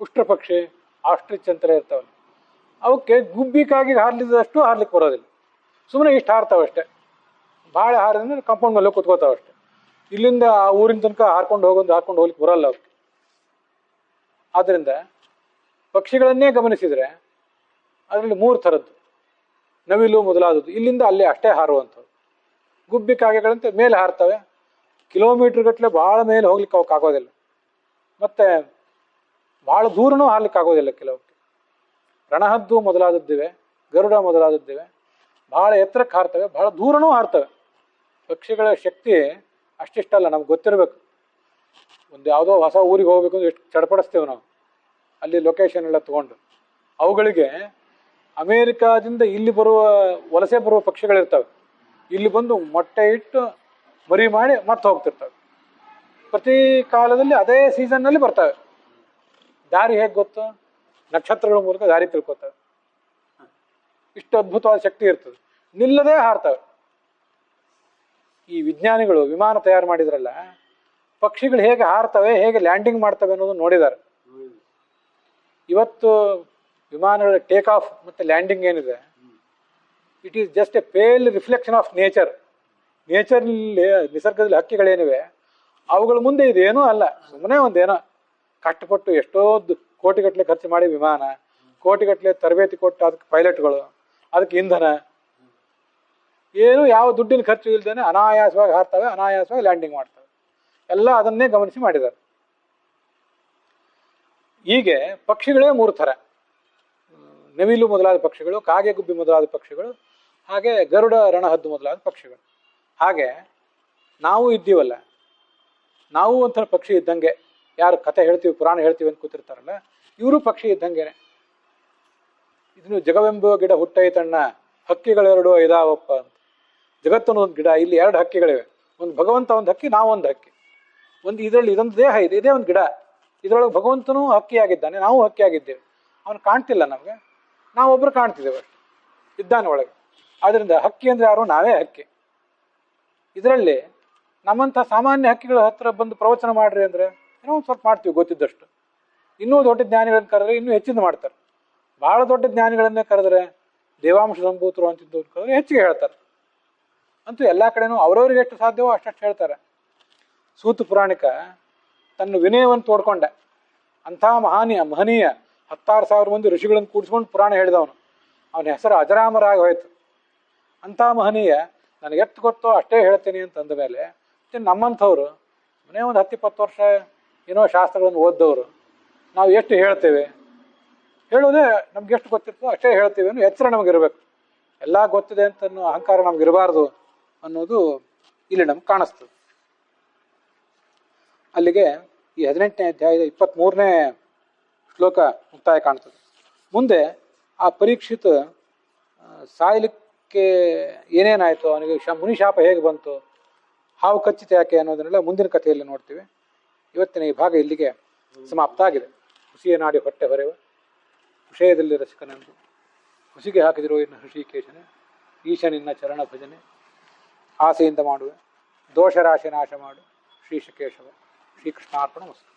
ಉಷ್ಟ್ರ ಪಕ್ಷಿ, ಆಸ್ಟ್ರಿಚ್ ಅಂತ ಇರ್ತಾವೆ. ಅವಕ್ಕೆ ಗುಬ್ಬಿ, ಕಾಗಿಗೆ ಹಾರ್ಲಿದ್ದಷ್ಟು ಹಾರ್ಲಿಕ್ಕೆ ಬರೋದಿಲ್ಲ. ಸುಮ್ಮನೆ ಇಷ್ಟು ಹಾರ್ತಾವಷ್ಟೆ. ಭಾಳ ಹಾರಿದ್ರೆ ಕಾಂಪೌಂಡ್ ಮೇಲೆ ಕೂತ್ಕೋತಾವಷ್ಟೆ. ಇಲ್ಲಿಂದ ಆ ಊರಿನ ತನಕ ಹಾರ್ಕೊಂಡು ಹೋಗ್ಲಿಕ್ಕೆ ಬರೋಲ್ಲ ಅವಕ್ಕೆ. ಆದ್ದರಿಂದ ಪಕ್ಷಿಗಳನ್ನೇ ಗಮನಿಸಿದರೆ ಅದರಲ್ಲಿ 3 ಥರದ್ದು, ನವಿಲು ಮೊದಲಾದದ್ದು ಇಲ್ಲಿಂದ ಅಲ್ಲಿ ಅಷ್ಟೇ ಹಾರುವಂಥದ್ದು. ಗುಬ್ಬಿ, ಕಾಗೆಗಳಂತೆ ಮೇಲೆ ಹಾರ್ತವೆ. ಕಿಲೋಮೀಟ್ರ್ ಗಟ್ಟಲೆ ಭಾಳ ಮೇಲೆ ಹೋಗ್ಲಿಕ್ಕೆ ಅವಕ್ಕೆ ಆಗೋದಿಲ್ಲ. ಮತ್ತು ಭಾಳ ದೂರನೂ ಹಾರ್ಲಿಕ್ಕೆ ಆಗೋದಿಲ್ಲ ಕೆಲವಕ್ಕೆ. ರಣಹದ್ದು ಮೊದಲಾದದ್ದಿವೆ, ಗರುಡ ಮೊದಲಾದದ್ದಿವೆ, ಭಾಳ ಎತ್ತರಕ್ಕೆ ಹಾರ್ತವೆ, ಭಾಳ ದೂರನೂ ಹಾರ್ತವೆ. ಪಕ್ಷಿಗಳ ಶಕ್ತಿ ಅಷ್ಟಿಷ್ಟಲ್ಲ, ನಮ್ಗೆ ಗೊತ್ತಿರಬೇಕು. ಒಂದು ಯಾವುದೋ ಹೊಸ ಊರಿಗೆ ಹೋಗ್ಬೇಕು ಅಂದ್ರೆ ಎಷ್ಟು ಚಡಪಡಿಸ್ತೇವೆ ನಾವು, ಅಲ್ಲಿ ಲೊಕೇಶನ್ ಎಲ್ಲ ತೊಗೊಂಡು. ಅವುಗಳಿಗೆ ಅಮೇರಿಕಾದಿಂದ ಇಲ್ಲಿ ವಲಸೆ ಬರುವ ಪಕ್ಷಿಗಳಿರ್ತವೆ. ಇಲ್ಲಿ ಬಂದು ಮೊಟ್ಟೆ ಇಟ್ಟು ಮರಿ ಮಾಡಿ ಮತ್ತೆ ಹೋಗ್ತಿರ್ತವೆ. ಪ್ರತಿ ಕಾಲದಲ್ಲಿ ಅದೇ ಸೀಸನ್ನಲ್ಲಿ ಬರ್ತವೆ. ದಾರಿ ಹೇಗೆ ಗೊತ್ತು? ನಕ್ಷತ್ರಗಳ ಮೂಲಕ ದಾರಿ ತಿಳ್ಕೊತವೆ. ಇಷ್ಟು ಅದ್ಭುತವಾದ ಶಕ್ತಿ ಇರ್ತದೆ. ನಿಲ್ಲದೇ ಹಾರ್ತವೆ. ಈ ವಿಜ್ಞಾನಿಗಳು ವಿಮಾನ ತಯಾರು ಮಾಡಿದ್ರಲ್ಲ, ಪಕ್ಷಿಗಳು ಹೇಗೆ ಹಾರ್ತವೆ, ಹೇಗೆ ಲ್ಯಾಂಡಿಂಗ್ ಮಾಡ್ತವೆ ಅನ್ನೋದು ನೋಡಿದ್ದಾರೆ. ಇವತ್ತು ವಿಮಾನಗಳ ಟೇಕ್ ಆಫ್ ಮತ್ತು ಲ್ಯಾಂಡಿಂಗ್ ಏನಿದೆ, it is just a pale reflection of nature. ನೇಚರ್ನಲ್ಲಿ, ನಿಸರ್ಗದಲ್ಲಿ ಹಕ್ಕಿಗಳೇನಿವೆ ಅವುಗಳ ಮುಂದೆ ಇದೇನೂ ಅಲ್ಲ, ಸುಮ್ಮನೆ ಒಂದೇನೋ ಕಷ್ಟಪಟ್ಟು ಎಷ್ಟೋ ಕೋಟಿಗಟ್ಟಲೆ ಖರ್ಚು ಮಾಡಿ ವಿಮಾನ, ಕೋಟಿಗಟ್ಟಲೆ ತರಬೇತಿ ಕೊಟ್ಟು ಅದಕ್ಕೆ ಪೈಲಟ್ಗಳು, ಅದಕ್ಕೆ ಇಂಧನ, ಏನು ಯಾವ ದುಡ್ಡಿನ ಖರ್ಚು ಇಲ್ದೇನೆ ಅನಾಯಾಸವಾಗಿ ಹಾರ್ತವೆ, ಅನಾಯಾಸವಾಗಿ ಲ್ಯಾಂಡಿಂಗ್ ಮಾಡ್ತವೆ. ಎಲ್ಲ ಅದನ್ನೇ ಗಮನಿಸಿ ಮಾಡಿದ್ದಾರೆ. ಹೀಗೆ ಪಕ್ಷಿಗಳೇ 3 ಥರ: ನವಿಲು ಮೊದಲಾದ ಪಕ್ಷಿಗಳು, ಕಾಗೆ ಗುಬ್ಬಿ ಮೊದಲಾದ ಪಕ್ಷಿಗಳು, ಹಾಗೆ ಗರುಡ ರಣಹದ್ದು ಮೊದಲಾದ ಪಕ್ಷಿಗಳು. ಹಾಗೆ ನಾವು ಇದ್ದೀವಲ್ಲ, ನಾವು ಒಂಥರ ಪಕ್ಷಿ ಇದ್ದಂಗೆ. ಯಾರು ಕಥೆ ಹೇಳ್ತೀವಿ, ಪುರಾಣ ಹೇಳ್ತೀವಿ ಅಂತ ಕೂತಿರ್ತಾರಲ್ಲ, ಇವರು ಪಕ್ಷಿ ಇದ್ದಂಗೆನೆ. ಇದನ್ನು ಜಗವೆಂಬುವ ಗಿಡ ಹುಟ್ಟೈತಣ್ಣ, ಹಕ್ಕಿಗಳೆರಡು ಇದಾವಪ್ಪ ಅಂತ. ಜಗತ್ತನ್ನು ಒಂದು ಗಿಡ, ಇಲ್ಲಿ 2 ಹಕ್ಕಿಗಳಿವೆ. ಒಂದು ಭಗವಂತ ಒಂದು ಹಕ್ಕಿ, ನಾವೊಂದು ಹಕ್ಕಿ. ಇದರಲ್ಲಿ ಇದೊಂದು ದೇಹ ಇದೆ, ಇದೇ ಒಂದು ಗಿಡ. ಇದರೊಳಗೆ ಭಗವಂತನೂ ಹಕ್ಕಿಯಾಗಿದ್ದಾನೆ, ನಾವು ಹಕ್ಕಿಯಾಗಿದ್ದೇವೆ. ಅವನು ಕಾಣ್ತಿಲ್ಲ ನಮಗೆ, ನಾವೊಬ್ರು ಕಾಣ್ತಿದ್ದೇವೆ ಅಷ್ಟು, ಇದ್ದಾನೆ ಒಳಗೆ. ಆದ್ದರಿಂದ ಹಕ್ಕಿ ಅಂದರೆ ಯಾರು? ನಾವೇ ಹಕ್ಕಿ. ಇದರಲ್ಲಿ ನಮ್ಮಂಥ ಸಾಮಾನ್ಯ ಹಕ್ಕಿಗಳ ಹತ್ರ ಬಂದು ಪ್ರವಚನ ಮಾಡ್ರಿ ಅಂದರೆ ಏನೋ ಒಂದು ಸ್ವಲ್ಪ ಮಾಡ್ತೀವಿ ಗೊತ್ತಿದ್ದಷ್ಟು. ಇನ್ನೂ ದೊಡ್ಡ ಜ್ಞಾನಿಗಳನ್ನು ಕರೆದ್ರೆ ಇನ್ನೂ ಹೆಚ್ಚಿನ ಮಾಡ್ತಾರೆ. ಬಹಳ ದೊಡ್ಡ ಜ್ಞಾನಿಗಳನ್ನೇ ಕರೆದ್ರೆ, ದೇವಾಂಶ ಸಂಭೂತರು ಅಂತಿದ್ದು ಕರೆದ್ರೆ ಹೆಚ್ಚಿಗೆ ಹೇಳ್ತಾರೆ. ಅಂತೂ ಎಲ್ಲ ಕಡೆನೂ ಅವ್ರವ್ರಿಗೆ ಎಷ್ಟು ಸಾಧ್ಯವೋ ಅಷ್ಟಷ್ಟು ಹೇಳ್ತಾರೆ. ಸೂತ ಪುರಾಣಿಕ ತನ್ನ ವಿನಯವನ್ನು ತೋಡ್ಕೊಂಡ ಅಂಥ ಮಹನೀಯ 16,000 ಮಂದಿ ಋಷಿಗಳನ್ನು ಕೂಡಿಸ್ಕೊಂಡು ಪುರಾಣ ಹೇಳಿದವನು. ಅವನ ಹೆಸರು ಅಜರಾಮರಾಗಿ ಹೋಯ್ತು. ಅಂಥ ಮಹನೀಯ ನನಗೆ ಎಷ್ಟು ಗೊತ್ತೋ ಅಷ್ಟೇ ಹೇಳ್ತೀನಿ ಅಂತ ಅಂದ ಮೇಲೆ ನಮ್ಮಂಥವ್ರು ಮನೆ ಒಂದು 10-20 ವರ್ಷ ಏನೋ ಶಾಸ್ತ್ರಗಳನ್ನು ಓದ್ದವರು ನಾವು ಎಷ್ಟು ಹೇಳ್ತೇವೆ? ಹೇಳೋದೇ ನಮ್ಗೆ ಎಷ್ಟು ಗೊತ್ತಿರ್ತೋ ಅಷ್ಟೇ ಹೇಳ್ತೀವಿ ಅನ್ನೋ ಎಚ್ಚರ ನಮಗಿರ್ಬೇಕು. ಎಲ್ಲ ಗೊತ್ತಿದೆ ಅಂತ ಅಹಂಕಾರ ನಮಗಿರಬಾರ್ದು ಅನ್ನೋದು ಇಲ್ಲಿ ನಮ್ಗೆ ಕಾಣಿಸ್ತದೆ. ಅಲ್ಲಿಗೆ ಈ 18ನೇ ಅಧ್ಯಾಯದ 23ನೇ ಶ್ಲೋಕ ಮುಕ್ತಾಯ ಕಾಣ್ತದೆ. ಮುಂದೆ ಆ ಪರೀಕ್ಷಿತ ಸಾಯಲಿಕ್ಕೆ ಏನೇನಾಯಿತು, ಅವನಿಗೆ ಮುನಿಶಾಪ ಹೇಗೆ ಬಂತು, ಹಾವು ಕಚ್ಚಿತ ಯಾಕೆ ಅನ್ನೋದನ್ನೆಲ್ಲ ಮುಂದಿನ ಕಥೆಯಲ್ಲಿ ನೋಡ್ತೀವಿ. ಇವತ್ತಿನ ಈ ಭಾಗ ಇಲ್ಲಿಗೆ ಸಮಾಪ್ತ ಆಗಿದೆ. ಹುಸಿಯ ನಾಡಿ ಹೊಟ್ಟೆ ಹೊರೆವ ವಿಷಯದಲ್ಲಿ ರಸಿಕನೆಂದು ಹುಸಿಗೆ ಹಾಕಿದಿರೋ ಇನ್ನು ಹೃಷಿಕೇಶನೇ, ಈಶ ನಿನ್ನ ಚರಣ ಭಜನೆ ಆಸೆಯಿಂದ ಮಾಡುವೆ, ದೋಷರಾಶಿ ನಾಶ ಮಾಡು ಶ್ರೀಶಕೇಶವ. ಶ್ರೀಕೃಷ್ಣಾರ್ಪಣ ವಸ್ತು.